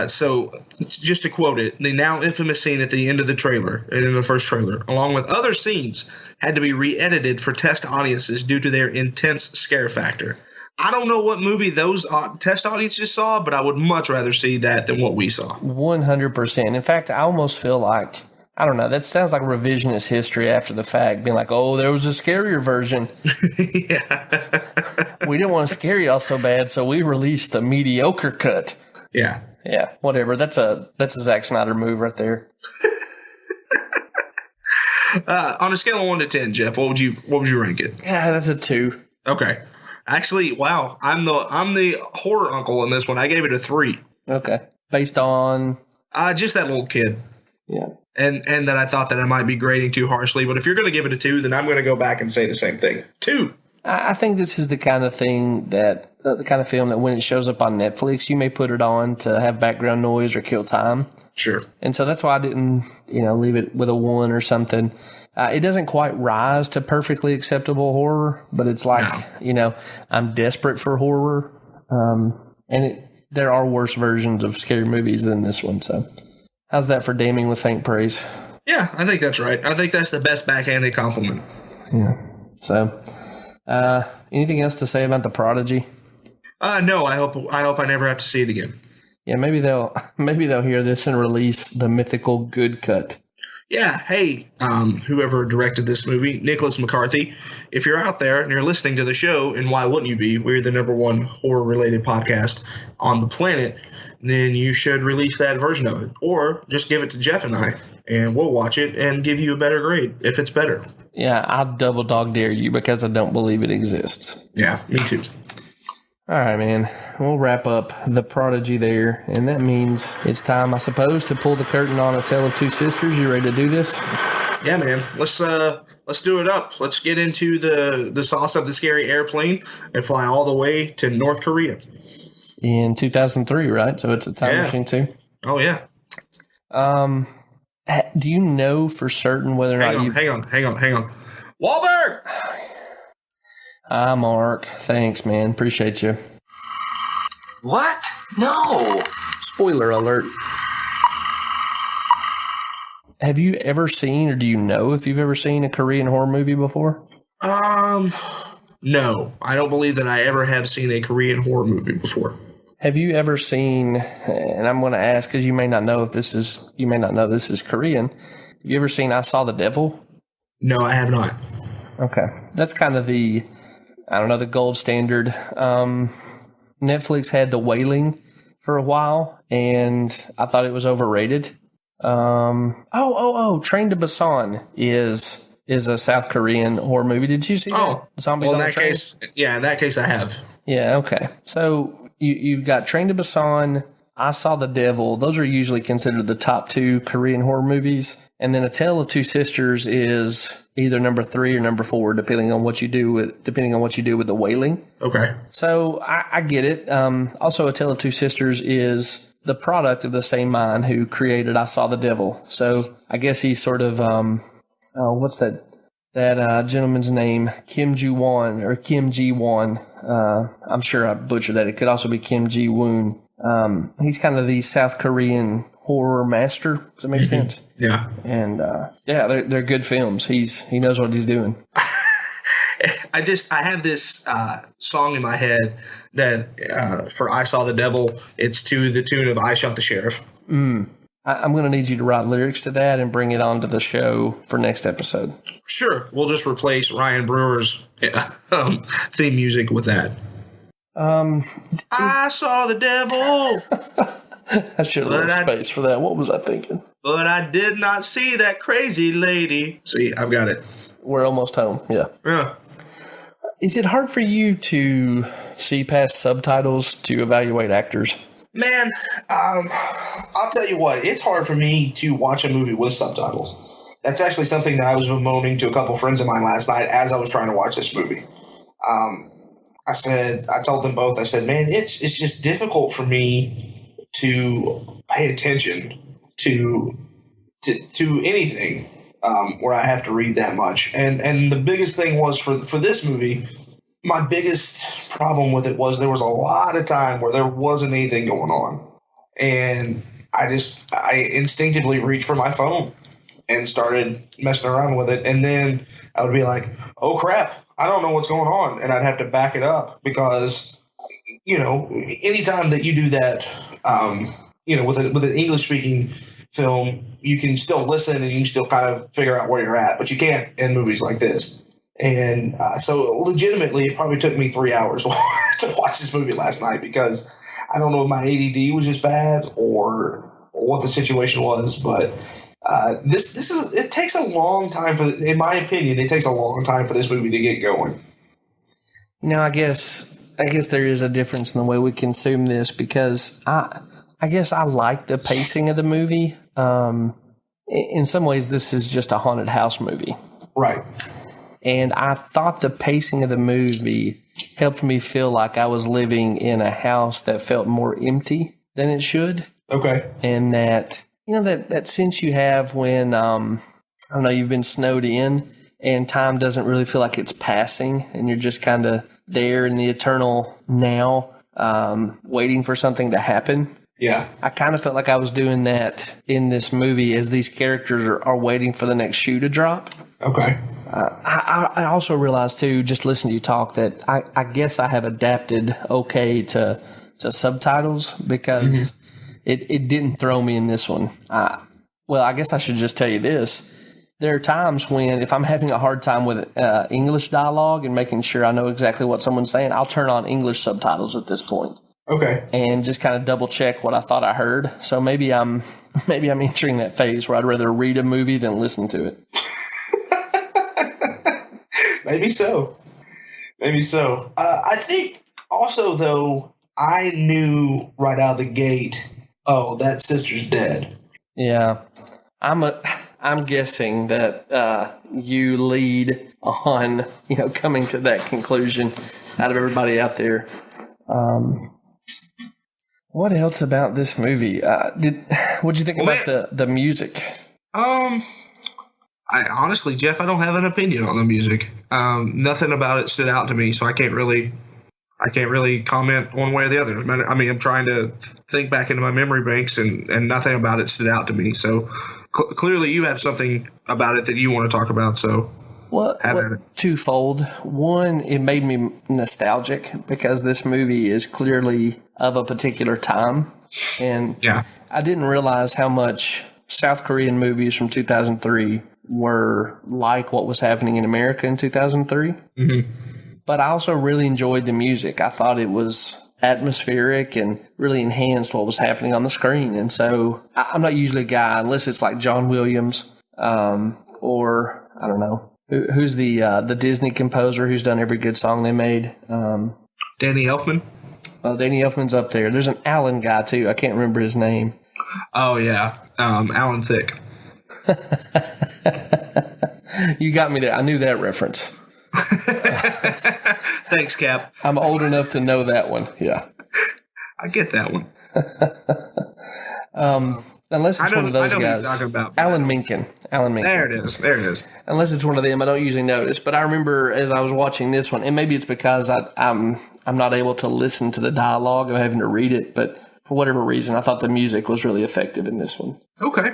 So, just to quote it, the now infamous scene at the end of the trailer, in the first trailer, along with other scenes, had to be re-edited for test audiences due to their intense scare factor. I don't know what movie those test audiences saw, but I would much rather see that than what we saw. 100%. In fact, I almost feel like, I don't know, that sounds like revisionist history after the fact, being like, oh, there was a scarier version. Yeah. We didn't want to scare y'all so bad, so we released a mediocre cut. Yeah. Yeah, whatever. That's a Zack Snyder move right there. On a scale of 1 to 10, Jeff, what would you rank it? Yeah, that's a 2. Okay. Actually, wow, I'm the horror uncle in this one. I gave it a 3. Okay. Based on just that little kid. Yeah. And that I thought that I might be grading too harshly, but if you're going to give it a 2, then I'm going to go back and say the same thing. 2. I think this is the kind of thing that the kind of film that when it shows up on Netflix, you may put it on to have background noise or kill time. Sure. And so that's why I didn't, leave it with a 1 or something. It doesn't quite rise to perfectly acceptable horror, but it's like, I'm desperate for horror. There are worse versions of scary movies than this one. So how's that for damning with faint praise? Yeah, I think that's right. I think that's the best backhanded compliment. Yeah. So, anything else to say about the Prodigy? No, I hope I never have to see it again. Yeah, maybe they'll hear this and release the mythical good cut. Yeah, hey, whoever directed this movie, Nicholas McCarthy, if you're out there and you're listening to the show, and why wouldn't you be? We're the #1 horror-related podcast on the planet. Then you should release that version of it, or just give it to Jeff and I, and we'll watch it and give you a better grade if it's better. Yeah, I'll double dog dare you because I don't believe it exists. Yeah, me too. All right, man. We'll wrap up the Prodigy there, and that means it's time, I suppose, to pull the curtain on A Tale of Two Sisters. You ready to do this? Yeah, man. Let's do it up. Let's get into the sauce of the scary airplane and fly all the way to North Korea. In 2003, right? So it's a time machine too. Oh yeah. Do you know for certain whether or not you? Hang on. Wahlberg. Hi, Mark. Thanks, man. Appreciate you. What? No. Spoiler alert. Have you ever seen, or do you know if you've ever seen a Korean horror movie before? No. I don't believe that I ever have seen a Korean horror movie before. Have you ever seen, and I'm going to ask because you may not know this is Korean. Have you ever seen I Saw the Devil? No, I have not. Okay. That's kind of the gold standard. Netflix had The Wailing for a while, and I thought it was overrated. Train to Busan is a South Korean horror movie. Did you see that? Zombies on the Train? In that case, I have. Yeah, okay. So you've got Train to Busan, I Saw the Devil. Those are usually considered the top 2 Korean horror movies. And then A Tale of Two Sisters is either number 3 or number 4, depending on what you do with The Wailing. Okay. So I get it. Also, A Tale of Two Sisters is the product of the same mind who created I Saw the Devil. So I guess he's sort of what's that gentleman's name? Kim Ji-won or Kim Ji-won. I'm sure I butchered that. It could also be Kim Ji-woon. He's kind of the South Korean horror master. Does that make sense? Yeah. And they're good films. He knows what he's doing. I have this song in my head that for I Saw the Devil, it's to the tune of I Shot the Sheriff. I'm going to need you to write lyrics to that and bring it onto the show for next episode. Sure. We'll just replace Ryan Brewer's theme music with that. I saw the devil. I should have left space for that. What was I thinking? But I did not see that crazy lady. See, I've got it. We're almost home. Yeah. Yeah. Is it hard for you to see past subtitles to evaluate actors? Man, I'll tell you what, it's hard for me to watch a movie with subtitles. That's actually something that I was bemoaning to a couple friends of mine last night as I was trying to watch this movie. I told them both, I said, man, it's just difficult for me to pay attention to anything where I have to read that much. And the biggest thing was for this movie, my biggest problem with it was there was a lot of time where there wasn't anything going on. And I instinctively reached for my phone and started messing around with it. And then I would be like, oh crap, I don't know what's going on. And I'd have to back it up because, anytime that you do that, with an English speaking film, you can still listen and you can still kind of figure out where you're at, but you can't in movies like this. And so legitimately, it probably took me 3 hours to watch this movie last night because I don't know if my ADD was just bad or what the situation was, but it takes a long time in my opinion, it takes a long time for this movie to get going. I guess there is a difference in the way we consume this because I guess I like the pacing of the movie. In some ways, this is just a haunted house movie. Right. And I thought the pacing of the movie helped me feel like I was living in a house that felt more empty than it should. Okay. And that, that sense you have when, you've been snowed in and time doesn't really feel like it's passing and you're just kind of there in the eternal now, waiting for something to happen. Yeah. I kind of felt like I was doing that in this movie as these characters are waiting for the next shoe to drop. Okay. I also realized, too, just listening to you talk, that I guess I have adapted okay to subtitles because it didn't throw me in this one. I guess I should just tell you this. There are times when if I'm having a hard time with English dialogue and making sure I know exactly what someone's saying, I'll turn on English subtitles at this point. Okay. And just kind of double check what I thought I heard. So maybe I'm entering that phase where I'd rather read a movie than listen to it. Maybe so. I think also though I knew right out of the gate, oh, that sister's dead. Yeah. I'm guessing that you lead on, coming to that conclusion out of everybody out there. What else about this movie? What'd you think about the music? I honestly, Jeff, I don't have an opinion on the music. Nothing about it stood out to me, so I can't really comment one way or the other. I mean, I'm trying to think back into my memory banks, and nothing about it stood out to me. So clearly, you have something about it that you want to talk about. So. Twofold. One, it made me nostalgic because this movie is clearly of a particular time. And I didn't realize how much South Korean movies from 2003 were like what was happening in America in 2003. Mm-hmm. But I also really enjoyed the music. I thought it was atmospheric and really enhanced what was happening on the screen. And so I'm not usually a guy, unless it's like John Williams or, I don't know, who's the Disney composer who's done every good song they made? Danny Elfman. Well, Danny Elfman's up there. There's an Alan guy, too. I can't remember his name. Oh, yeah. Alan Thicke. You got me there. I knew that reference. Thanks, Cap. I'm old enough to know that one. Yeah. I get that one. Unless it's one of those guys. Alan Menken. There it is. Unless it's one of them, I don't usually notice. But I remember as I was watching this one, and maybe it's because I'm not able to listen to the dialogue. I'm having to read it. But for whatever reason, I thought the music was really effective in this one. Okay.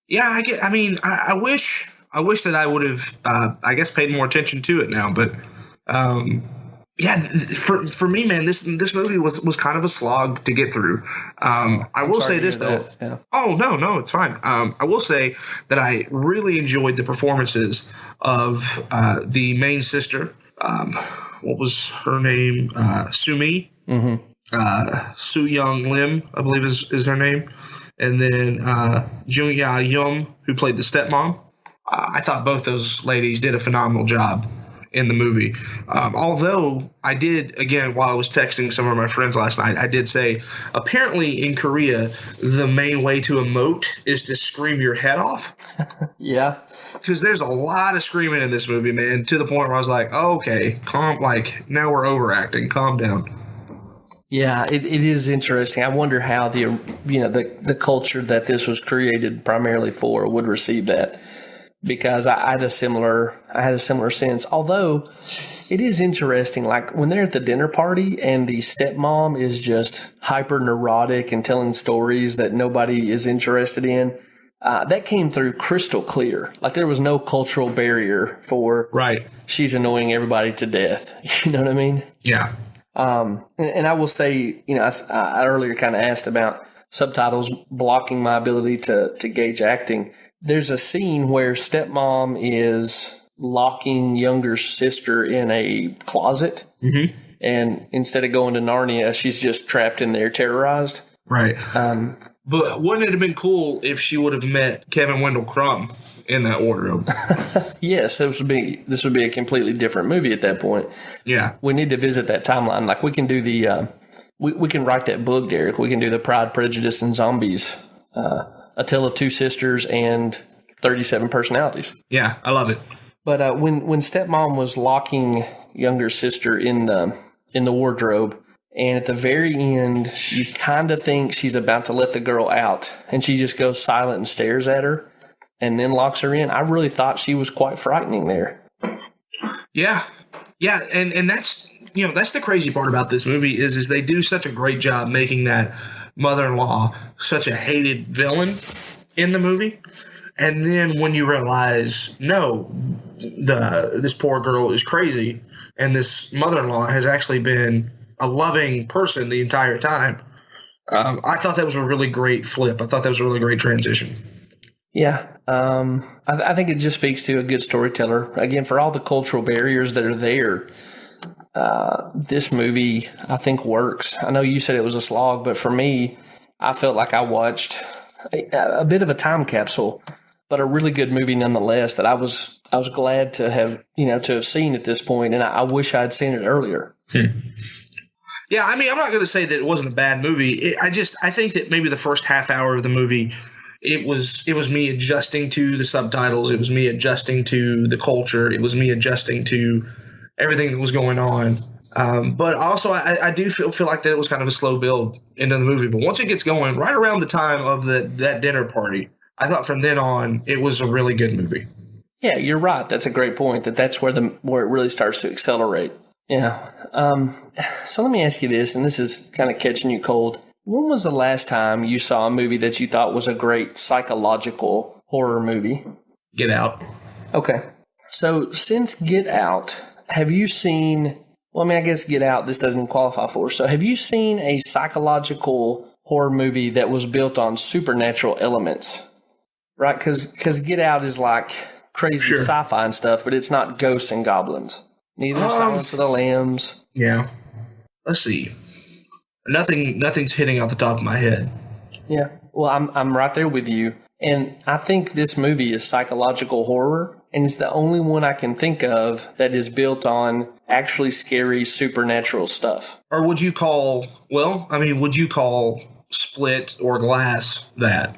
Yeah, I wish that I would have, paid more attention to it now. But for me, man, this movie was kind of a slog to get through. I will say this though. Yeah. Oh no, it's fine. I will say that I really enjoyed the performances of the main sister. What was her name? Sumi. Mm-hmm. Soo Young Lim, I believe is her name, and then Jung Ya Yum, who played the stepmom. I thought both those ladies did a phenomenal job in the movie. Although I did, again, while I was texting some of my friends last night, I did say apparently in Korea, the main way to emote is to scream your head off. Yeah. Because there's a lot of screaming in this movie, man, to the point where I was like, oh, okay, now we're overacting. Calm down. Yeah, it is interesting. I wonder how the culture that this was created primarily for would receive that. Because I had a similar sense. Although it is interesting, like when they're at the dinner party and the stepmom is just hyper neurotic and telling stories that nobody is interested in, that came through crystal clear. Like there was no cultural barrier for she's annoying everybody to death. You know what I mean? Yeah. And I will say, I earlier kind of asked about subtitles blocking my ability to gauge acting. There's a scene where stepmom is locking younger sister in a closet. Mm-hmm. And instead of going to Narnia, she's just trapped in there, terrorized. Right. But wouldn't it have been cool if she would have met Kevin Wendell Crumb in that wardrobe? Yes, this would be a completely different movie at that point. Yeah. We need to visit that timeline. Like we can do we can write that book, Derek. We can do the Pride, Prejudice, and Zombies. A Tale of Two Sisters and 37 Personalities. Yeah, I love it. But when stepmom was locking younger sister in the wardrobe, and at the very end, you kind of think she's about to let the girl out, and she just goes silent and stares at her, and then locks her in. I really thought she was quite frightening there. Yeah, and that's that's the crazy part about this movie is they do such a great job making that mother-in-law such a hated villain in the movie, and then when you realize this poor girl is crazy and this mother-in-law has actually been a loving person the entire time, I thought that was a really great flip. I thought that was a really great transition. Yeah, I think it just speaks to a good storyteller. Again, for all the cultural barriers that are there, this movie, I think, works. I know you said it was a slog, but for me, I felt like I watched a bit of a time capsule, but a really good movie nonetheless that I was glad to have seen at this point, and I wish I had seen it earlier. Yeah, I mean, I'm not going to say that it wasn't a bad movie. I think that maybe the first half hour of the movie, it was me adjusting to the subtitles. It was me adjusting to the culture. It was me adjusting to everything that was going on. But also, I do feel like that it was kind of a slow build into the movie. But once it gets going, right around the time of that dinner party, I thought from then on it was a really good movie. Yeah, you're right. That's a great point. That's where it really starts to accelerate. Yeah. So let me ask you this, and this is kind of catching you cold. When was the last time you saw a movie that you thought was a great psychological horror movie? Get Out. Okay. So since Get Out, have you seen, well, I mean, I guess Get Out, this doesn't qualify for. So have you seen a psychological horror movie that was built on supernatural elements? Right? Because Get Out is like crazy sci-fi and stuff, but it's not ghosts and goblins. Neither Silence of the Lambs. Yeah. Let's see. Nothing's hitting off the top of my head. Yeah. Well, I'm right there with you. And I think this movie is psychological horror, and it's the only one I can think of that is built on actually scary supernatural stuff. Or would you call Split or Glass that?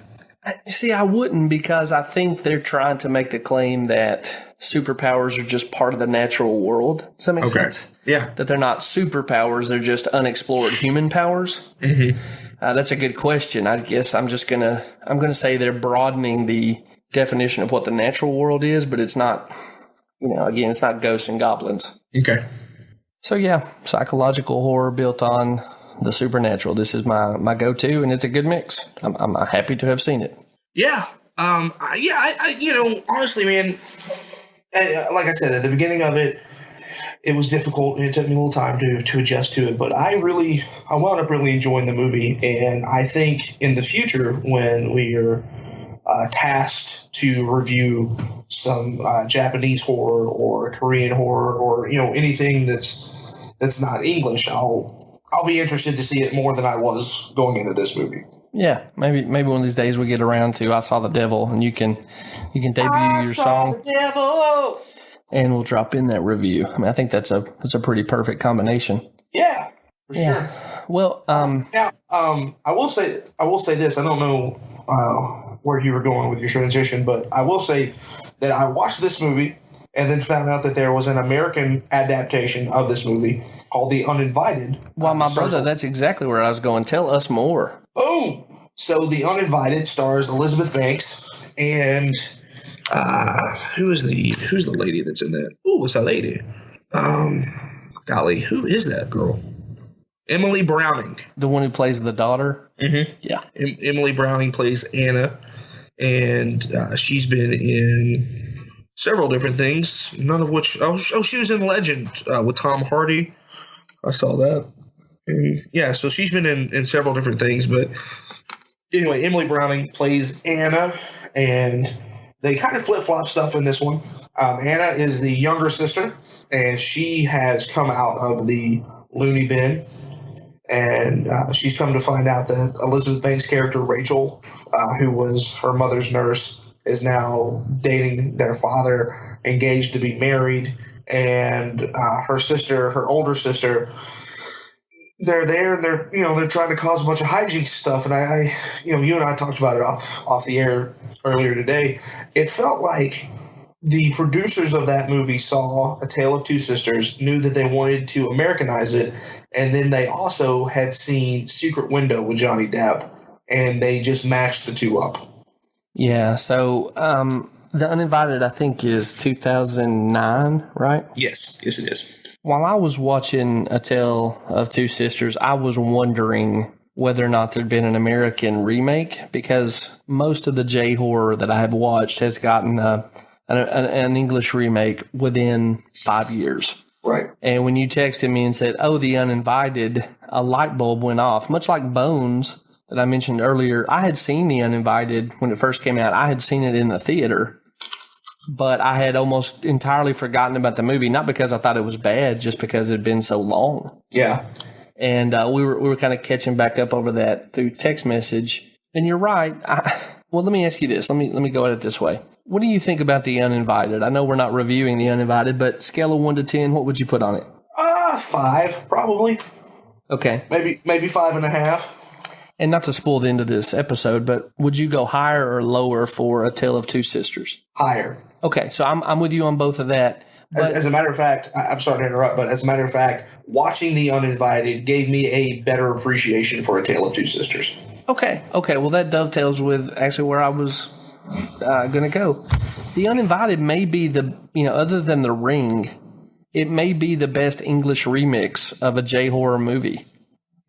See, I wouldn't, because I think they're trying to make the claim that superpowers are just part of the natural world. Does that make sense? Yeah. That they're not superpowers, they're just unexplored human powers. Mm-hmm. That's a good question. I guess I'm gonna say they're broadening the definition of what the natural world is, but it's not, again, it's not ghosts and goblins. Okay. So yeah, psychological horror built on the supernatural. This is my go-to, and it's a good mix. I'm happy to have seen it. Yeah. I honestly, man, like I said, at the beginning of it, it was difficult, and it took me a little time to adjust to it. But I wound up really enjoying the movie, and I think in the future, when we are tasked to review some Japanese horror or Korean horror or anything that's not English, I'll be interested to see it more than I was going into this movie. Yeah, maybe one of these days we get around to I Saw the Devil, and you can debut your song. I saw the devil. and we'll drop in that review. I mean, I think that's a pretty perfect combination. Yeah, for sure. Well, Now, I will say this. I don't know where you were going with your transition, but I will say that I watched this movie and then found out that there was an American adaptation of this movie called The Uninvited. Well, my brother, that's exactly where I was going. Tell us more. Boom! So The Uninvited stars Elizabeth Banks and who's the lady that's in that? Ooh, what's that lady? Golly, who is that girl? Emily Browning. The one who plays the daughter? Mm-hmm. Yeah. Emily Browning plays Anna, and she's been in several different things, none of which... Oh, she was in Legend with Tom Hardy. I saw that. And yeah, so she's been in several different things, but anyway, Emily Browning plays Anna, and they kind of flip-flop stuff in this one. Anna is the younger sister, and she has come out of the loony bin. And she's come to find out that Elizabeth Banks' character, Rachel, who was her mother's nurse, is now dating their father, engaged to be married. And her sister, her older sister, they're there and they're trying to cause a bunch of hijinks stuff. And I you and I talked about it off the air earlier today. It felt like the producers of that movie saw A Tale of Two Sisters, knew that they wanted to Americanize it, and then they also had seen Secret Window with Johnny Depp, and they just matched the two up. Yeah, so The Uninvited, I think, is 2009, right? Yes, it is. While I was watching A Tale of Two Sisters, I was wondering whether or not there'd been an American remake, because most of the J-horror that I have watched has gotten an English remake within 5 years. Right. And when you texted me and said, "Oh, The Uninvited," a light bulb went off. Much like Bones that I mentioned earlier, I had seen The Uninvited when it first came out. I had seen it in the theater, but I had almost entirely forgotten about the movie, not because I thought it was bad, just because it had been so long. Yeah. And we were kind of catching back up over that through text message. And you're right. Well, let me ask you this. Let me go at it this way. What do you think about The Uninvited? I know we're not reviewing The Uninvited, but scale of 1 to 10, what would you put on it? 5, probably. Okay. Maybe 5.5. And not to spoil the end of this episode, but would you go higher or lower for A Tale of Two Sisters? Higher. Okay, so I'm with you on both of that. But as a matter of fact, I'm sorry to interrupt, but as a matter of fact, watching The Uninvited gave me a better appreciation for A Tale of Two Sisters. Okay. Well, that dovetails with actually where I was going to go. The Uninvited may be other than The Ring, it may be the best English remix of a J-horror movie.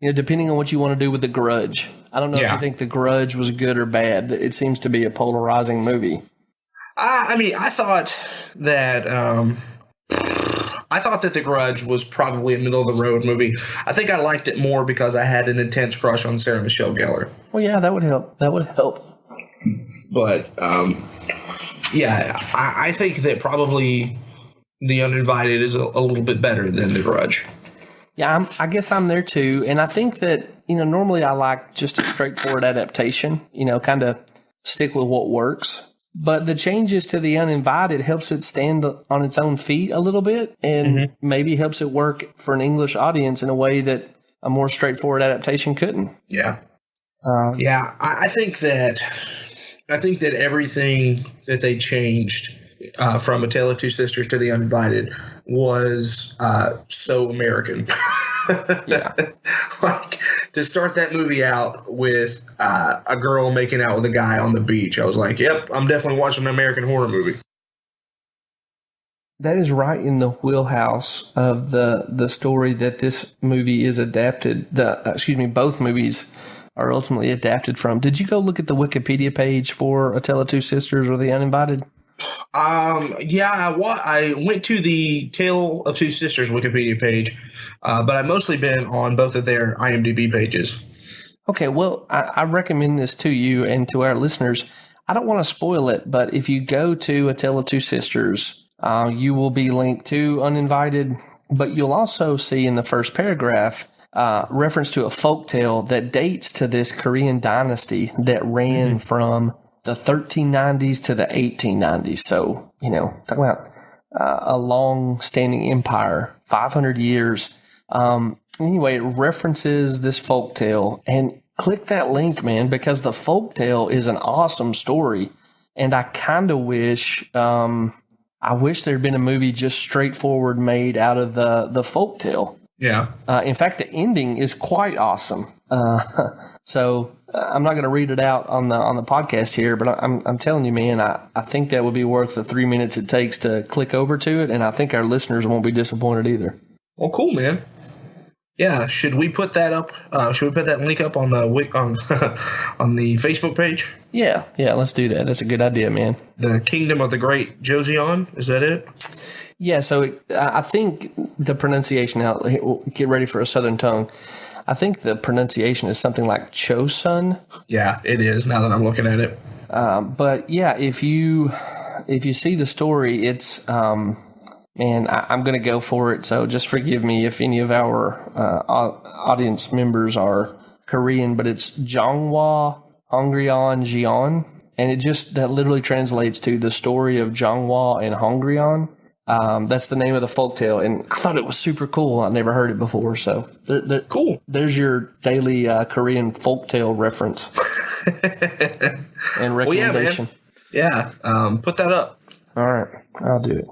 Depending on what you want to do with The Grudge. I don't know if you think The Grudge was good or bad. It seems to be a polarizing movie. I thought that The Grudge was probably a middle-of-the-road movie. I think I liked it more because I had an intense crush on Sarah Michelle Gellar. Well, yeah, that would help. But, I think that probably The Uninvited is a little bit better than The Grudge. Yeah, I guess I'm there too. And I think that, normally I like just a straightforward adaptation, kind of stick with what works. But the changes to The Uninvited helps it stand on its own feet a little bit, and maybe helps it work for an English audience in a way that a more straightforward adaptation couldn't. Yeah. I think that everything that they changed from A Tale of Two Sisters to The Uninvited was so American. Yeah. Like, to start that movie out with a girl making out with a guy on the beach, I was like, yep, I'm definitely watching an American horror movie. That is right in the wheelhouse of the story that this movie is adapted. Both movies are ultimately adapted from. Did you go look at the Wikipedia page for A Tale of Two Sisters or The Uninvited? I went to the Tale of Two Sisters Wikipedia page, but I've mostly been on both of their IMDb pages. Okay, well, I recommend this to you and to our listeners. I don't want to spoil it, but if you go to A Tale of Two Sisters, you will be linked to Uninvited, but you'll also see in the first paragraph reference to a folktale that dates to this Korean dynasty that ran from the 1390s to the 1890s. So, talk about a long-standing empire, 500 years. Anyway, it references this folktale, and click that link, man, because the folktale is an awesome story, and I kind of wish, I wish there'd been a movie just straightforward made out of the folktale. Yeah. In fact, the ending is quite awesome. So I'm not going to read it out on the podcast here, but I'm telling you, man, I think that would be worth the 3 minutes it takes to click over to it, and I think our listeners won't be disappointed either. Well, cool, man. Yeah, should we put that up? Should we put that link up on the on the Facebook page? Yeah, let's do that. That's a good idea, man. The Kingdom of the Great Joseon, is that it? Yeah, so I think the pronunciation, now get ready for a southern tongue. I think the pronunciation is something like Chosun. Yeah, it is, now that I'm looking at it. But yeah, if you see the story, it's, man, I'm going to go for it. So just forgive me if any of our audience members are Korean, but it's Jonghwa Hongrion Jion. And that literally translates to the story of Jonghwa and Hongrion. That's the name of the folktale, and I thought it was super cool. I never heard it before, so cool. There's your daily Korean folktale reference and recommendation. Well, yeah, put that up. All right, I'll do it.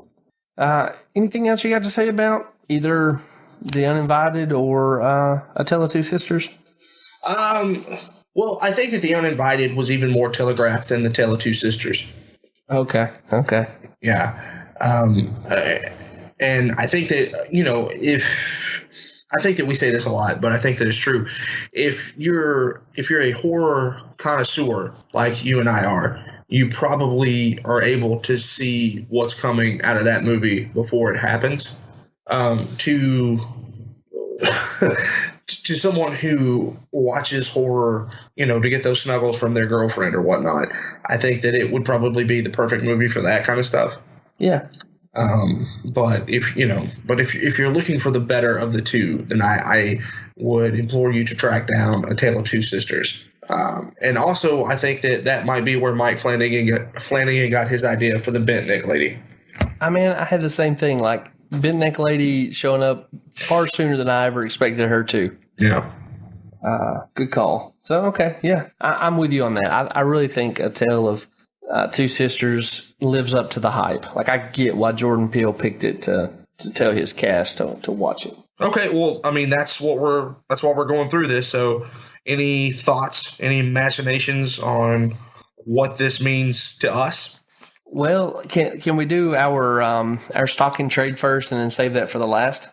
Anything else you got to say about either The Uninvited or A Tale of Two Sisters? Well, I think that The Uninvited was even more telegraphed than The Tale of Two Sisters. Okay. Yeah. And I think that, I think that we say this a lot, but I think that it's true. If you're a horror connoisseur like you and I are, you probably are able to see what's coming out of that movie before it happens. To someone who watches horror, to get those snuggles from their girlfriend or whatnot, I think that it would probably be the perfect movie for that kind of stuff. Yeah. But if you're looking for the better of the two, then I would implore you to track down A Tale of Two Sisters. And also, I think that might be where Mike Flanagan got his idea for the bent neck lady. I mean, I had the same thing. Like bent neck lady showing up far sooner than I ever expected her to. Yeah. Good call. So okay, yeah, I'm with you on that. I really think A Tale of Two Sisters lives up to the hype. Like, I get why Jordan Peele picked it to tell his cast to watch it. Okay, well, I mean, that's why we're going through this. So, any thoughts, any imaginations on what this means to us? Well, can we do our stock and trade first, and then save that for the last?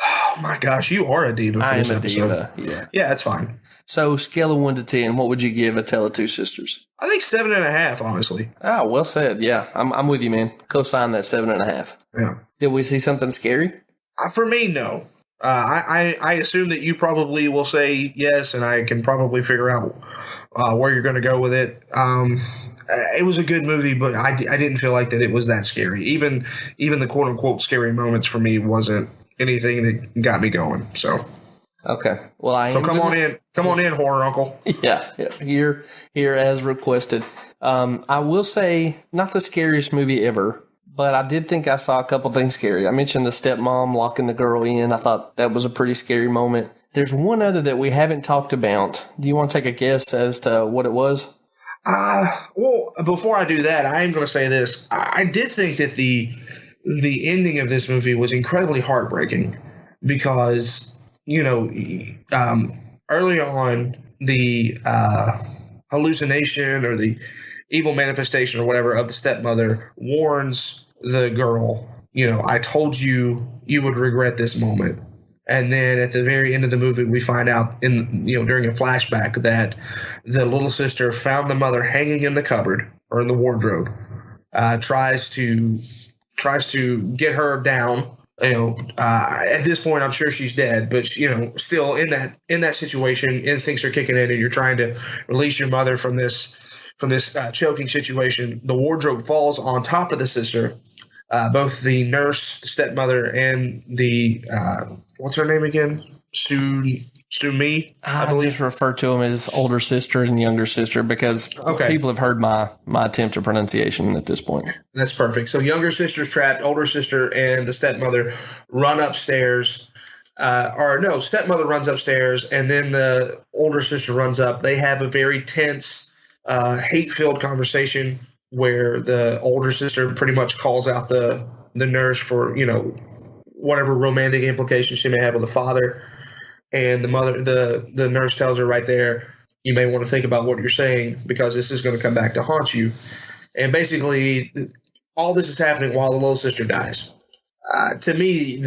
Oh my gosh, you are a diva for this episode. I am a diva. Yeah, that's fine. So, scale of 1 to 10, what would you give A Tale of Two Sisters? I think 7.5, honestly. Oh, well said. Yeah, I'm with you, man. Co-sign that 7.5. Yeah. Did we see something scary? For me, no. I assume that you probably will say yes, and I can probably figure out where you're going to go with it. It was a good movie, but I didn't feel like that it was that scary. Even the quote unquote scary moments for me wasn't anything that got me going. So. Okay. Well, come on in, horror uncle. Yeah, here as requested. I will say, not the scariest movie ever, but I did think I saw a couple things scary. I mentioned the stepmom locking the girl in. I thought that was a pretty scary moment. There's one other that we haven't talked about. Do you want to take a guess as to what it was? Well, before I do that, I am going to say this. I did think that the ending of this movie was incredibly heartbreaking because, early on, the hallucination or the evil manifestation or whatever of the stepmother warns the girl, I told you would regret this moment. And then at the very end of the movie, we find out during a flashback that the little sister found the mother hanging in the cupboard or in the wardrobe, tries to get her down. At this point, I'm sure she's dead, but still in that situation, instincts are kicking in, and you're trying to release your mother from this choking situation. The wardrobe falls on top of the sister. Both the nurse, the stepmother, and the what's her name again? Sumi, I I believe. just refer to them as older sister and younger sister because people have heard my attempt at pronunciation at this point. That's perfect. So younger sister's trapped, older sister and the stepmother run upstairs. Stepmother runs upstairs, and then the older sister runs up. They have a very tense, hate-filled conversation where the older sister pretty much calls out the nurse for, whatever romantic implications she may have with the father. And the nurse tells her right there, you may want to think about what you're saying because this is going to come back to haunt you. And basically, all this is happening while the little sister dies. To me,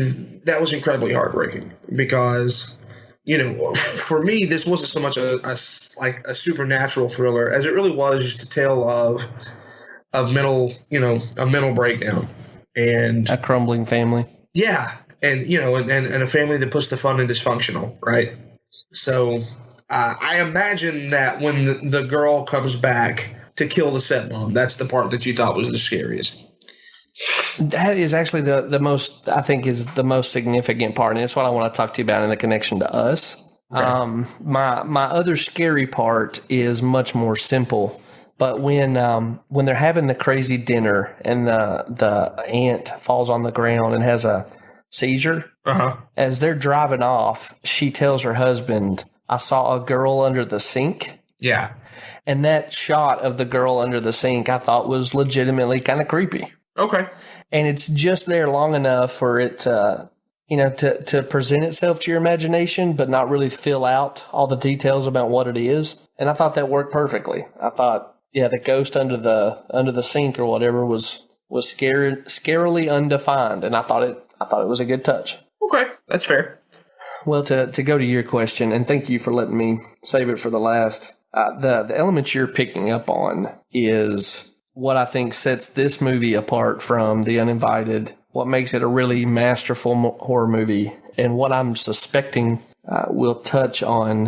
that was incredibly heartbreaking because, for me, this wasn't so much a supernatural thriller as it really was just a tale of a mental breakdown and a crumbling family. Yeah, and and a family that puts the fun in dysfunctional, right? So I imagine that when the girl comes back to kill the stepmom, that's the part that you thought was the scariest. That is actually the most, I think, is the most significant part, and it's what I want to talk to you about in the connection to us. Okay. My other scary part is much more simple. But when they're having the crazy dinner and the aunt falls on the ground and has a seizure, as they're driving off, she tells her husband, "I saw a girl under the sink." Yeah, and that shot of the girl under the sink, I thought was legitimately kind of creepy. Okay. And it's just there long enough for it to, to present itself to your imagination, but not really fill out all the details about what it is. And I thought that worked perfectly. I thought, the ghost under the sink or whatever was scarily undefined, and I thought it was a good touch. Okay, that's fair. Well, to go to your question, and thank you for letting me save it for the last. The elements you're picking up on is what I think sets this movie apart from The Uninvited, what makes it a really masterful horror movie, and what I'm suspecting will touch on,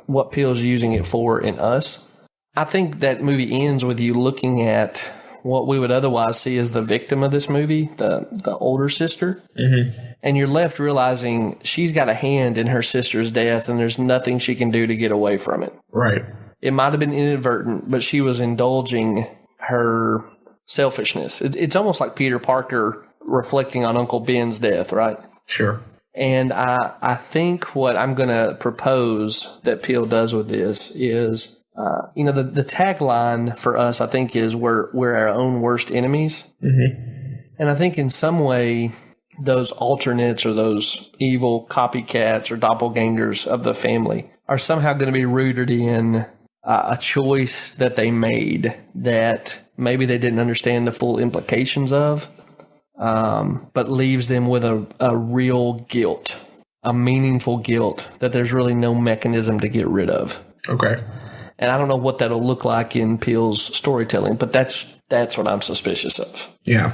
what Peele's using it for in Us. I think that movie ends with you looking at what we would otherwise see as the victim of this movie, the older sister. Mm-hmm. And you're left realizing she's got a hand in her sister's death, and there's nothing she can do to get away from it. Right. It might have been inadvertent, but she was indulging her selfishness. It's almost like Peter Parker reflecting on Uncle Ben's death, right? Sure. And I think what I'm going to propose that Peele does with this is, the tagline for us, I think, is we're our own worst enemies. Mm-hmm. And I think in some way, those alternates or those evil copycats or doppelgangers of the family are somehow going to be rooted in a choice that they made that maybe they didn't understand the full implications of, but leaves them with a real guilt, a meaningful guilt that there's really no mechanism to get rid of. Okay. And I don't know what that'll look like in Peele's storytelling, but that's what I'm suspicious of. Yeah.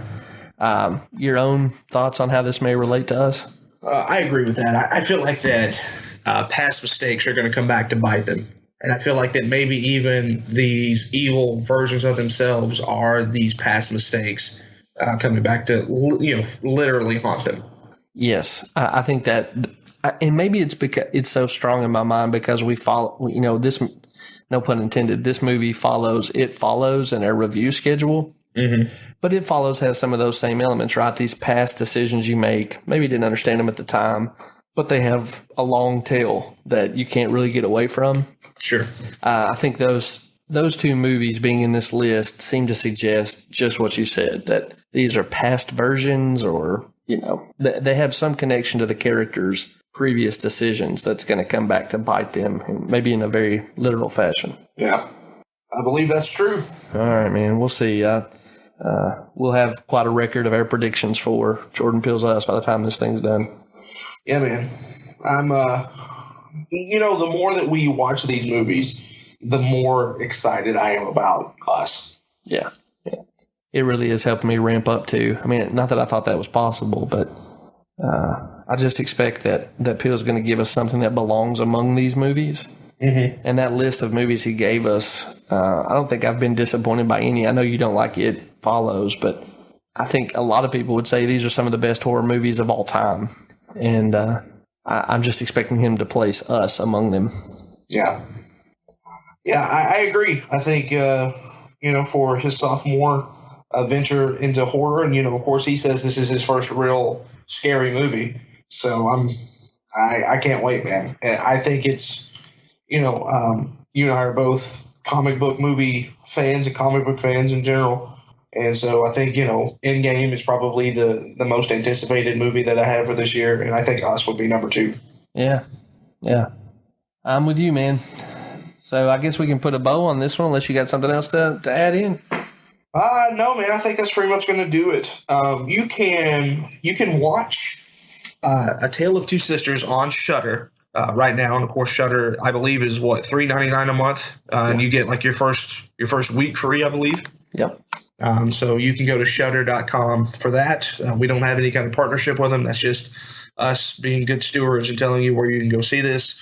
Your own thoughts on how this may relate to us? I agree with that. I feel like that past mistakes are going to come back to bite them. And I feel like that maybe even these evil versions of themselves are these past mistakes coming back to, literally haunt them. Yes, I think that, and maybe it's because it's so strong in my mind because we follow, this, no pun intended, this movie follows in our review schedule. Mm-hmm. But It Follows has some of those same elements, right? These past decisions you make, maybe you didn't understand them at the time, but they have a long tail that you can't really get away from. Sure. I think those two movies being in this list seem to suggest just what you said, that these are past versions or, they have some connection to the characters' previous decisions that's going to come back to bite them, and maybe in a very literal fashion. Yeah, I believe that's true. All right, man. We'll see. We'll have quite a record of our predictions for Jordan Peele's Us by the time this thing's done. Yeah, man. I'm, the more that we watch these movies, the more excited I am about Us. Yeah. It really is helping me ramp up too. I mean, not that I thought that was possible, but I just expect that Peele's going to give us something that belongs among these movies. Mm-hmm. And that list of movies he gave us, I don't think I've been disappointed by any. I know you don't like It Follows, but I think a lot of people would say these are some of the best horror movies of all time. And I'm just expecting him to place us among them. Yeah. Yeah, I agree. I think, for his sophomore venture into horror, and, of course, he says this is his first real scary movie. So I can't wait, man. And I think it's, you and I are both comic book movie fans and comic book fans in general. And so I think, Endgame is probably the most anticipated movie that I have for this year. And I think Us would be number 2. Yeah. Yeah. I'm with you, man. So I guess we can put a bow on this one unless you got something else to add in. No, man. I think that's pretty much going to do it. You can watch A Tale of Two Sisters on Shudder right now, and of course, Shudder I believe is $3.99 a month, and you get like your first week free, I believe. Yep. So you can go to shudder.com for that. We don't have any kind of partnership with them. That's just us being good stewards and telling you where you can go see this.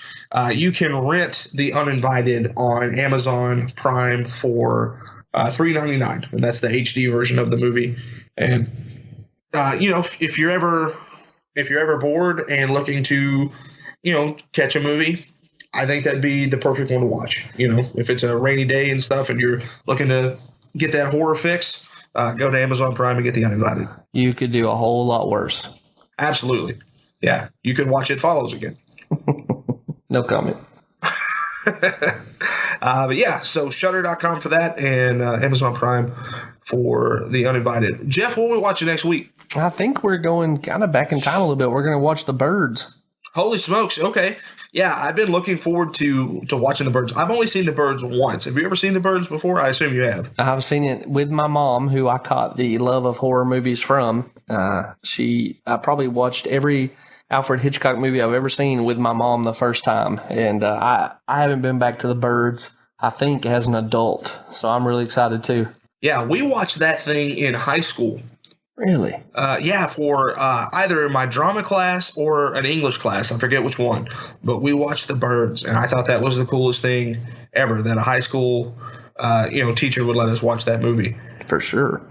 You can rent The Uninvited on Amazon Prime for $3.99, and that's the HD version of the movie. And if you're ever bored and looking to catch a movie, I think that'd be the perfect one to watch. If it's a rainy day and stuff and you're looking to get that horror fix, go to Amazon Prime and get The Uninvited. You could do a whole lot worse. Absolutely. Yeah. You could watch It Follows again. No comment. But yeah, so Shudder.com for that, and Amazon Prime for The Uninvited. Jeff, what are we watching next week? I think we're going kind of back in time a little bit. We're going to watch The Birds. Holy smokes. Okay. Yeah, I've been looking forward to watching The Birds. I've only seen The Birds once. Have you ever seen The Birds before? I assume you have. I've seen it with my mom, who I caught the love of horror movies from. I probably watched every Alfred Hitchcock movie I've ever seen with my mom the first time. And I haven't been back to The Birds, I think, as an adult. So I'm really excited too. Yeah, we watched that thing in high school. Really? Yeah, for either my drama class or an English class. I forget which one. But we watched The Birds, and I thought that was the coolest thing ever, that a high school teacher would let us watch that movie. For sure.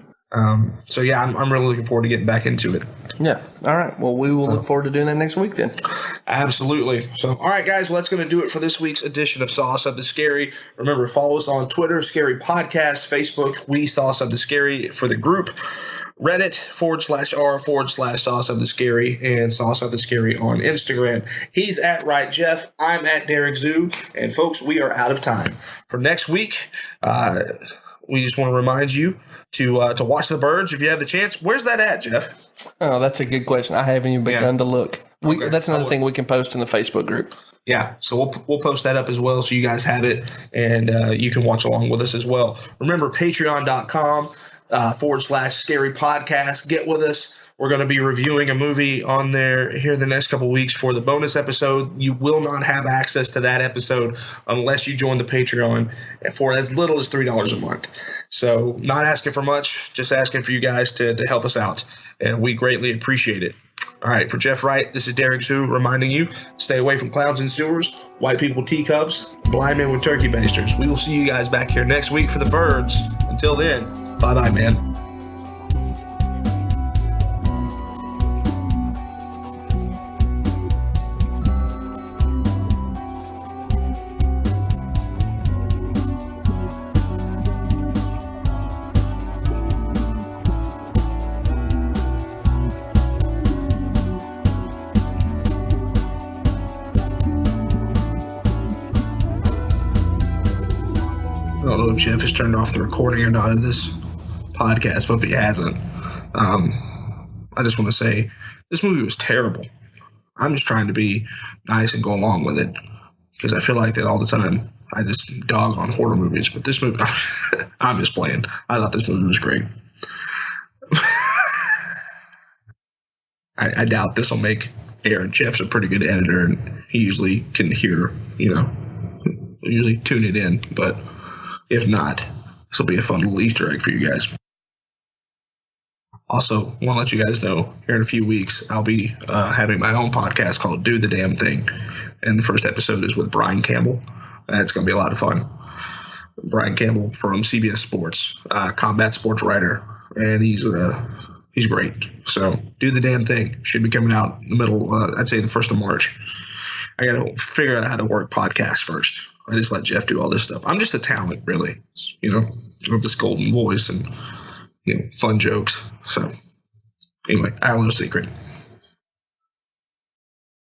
So, yeah, I'm really looking forward to getting back into it. Yeah. All right. Well, we will look forward to doing that next week then. Absolutely. So, all right, guys, well, that's going to do it for this week's edition of Saw Something Scary. Remember, follow us on Twitter, Scary Podcast, Facebook, We Saw Something Scary for the group. Reddit /r/Saw Something Scary, and Saw Something Scary on Instagram. He's at Right Jeff. I'm at Derek Zoo. And folks, we are out of time. For next week, we just want to remind you to watch The Birds if you have the chance. Where's that at, Jeff? Oh, that's a good question. I haven't even begun to look. Okay. That's another thing we can post in the Facebook group. Yeah, so we'll post that up as well so you guys have it, and you can watch along with us as well. Remember, patreon.com /Scary Podcast. Get with us. We're going to be reviewing a movie on there here in the next couple weeks for the bonus episode. You will not have access to that episode unless you join the Patreon for as little as $3 a month. So not asking for much, just asking for you guys to help us out, and we greatly appreciate it. All right, for Jeff Wright, this is Derek Zoo reminding you, stay away from clowns and sewers, white people teacups, blind men with turkey basters. We will see you guys back here next week for The Birds. Until then, bye-bye, man. I don't know if Jeff has turned off the recording or not of this podcast, but if he hasn't, I just want to say this movie was terrible. I'm just trying to be nice and go along with it because I feel like that all the time. I just dog on horror movies, but this movie, I'm just playing. I thought this movie was great. I doubt this will make air. Jeff's a pretty good editor, and he usually can hear, usually tune it in, but if not, this will be a fun little Easter egg for you guys. Also, want to let you guys know, here in a few weeks, I'll be having my own podcast called Do the Damn Thing. And the first episode is with Brian Campbell. And it's going to be a lot of fun. Brian Campbell from CBS Sports, combat sports writer. And he's He's great. So do the damn thing. Should be coming out in the middle, I'd say the 1st of March. I got to figure out how to work podcasts first. I just let Jeff do all this stuff. I'm just a talent, really. You know, I have this golden voice and, fun jokes. So anyway, I have no secret.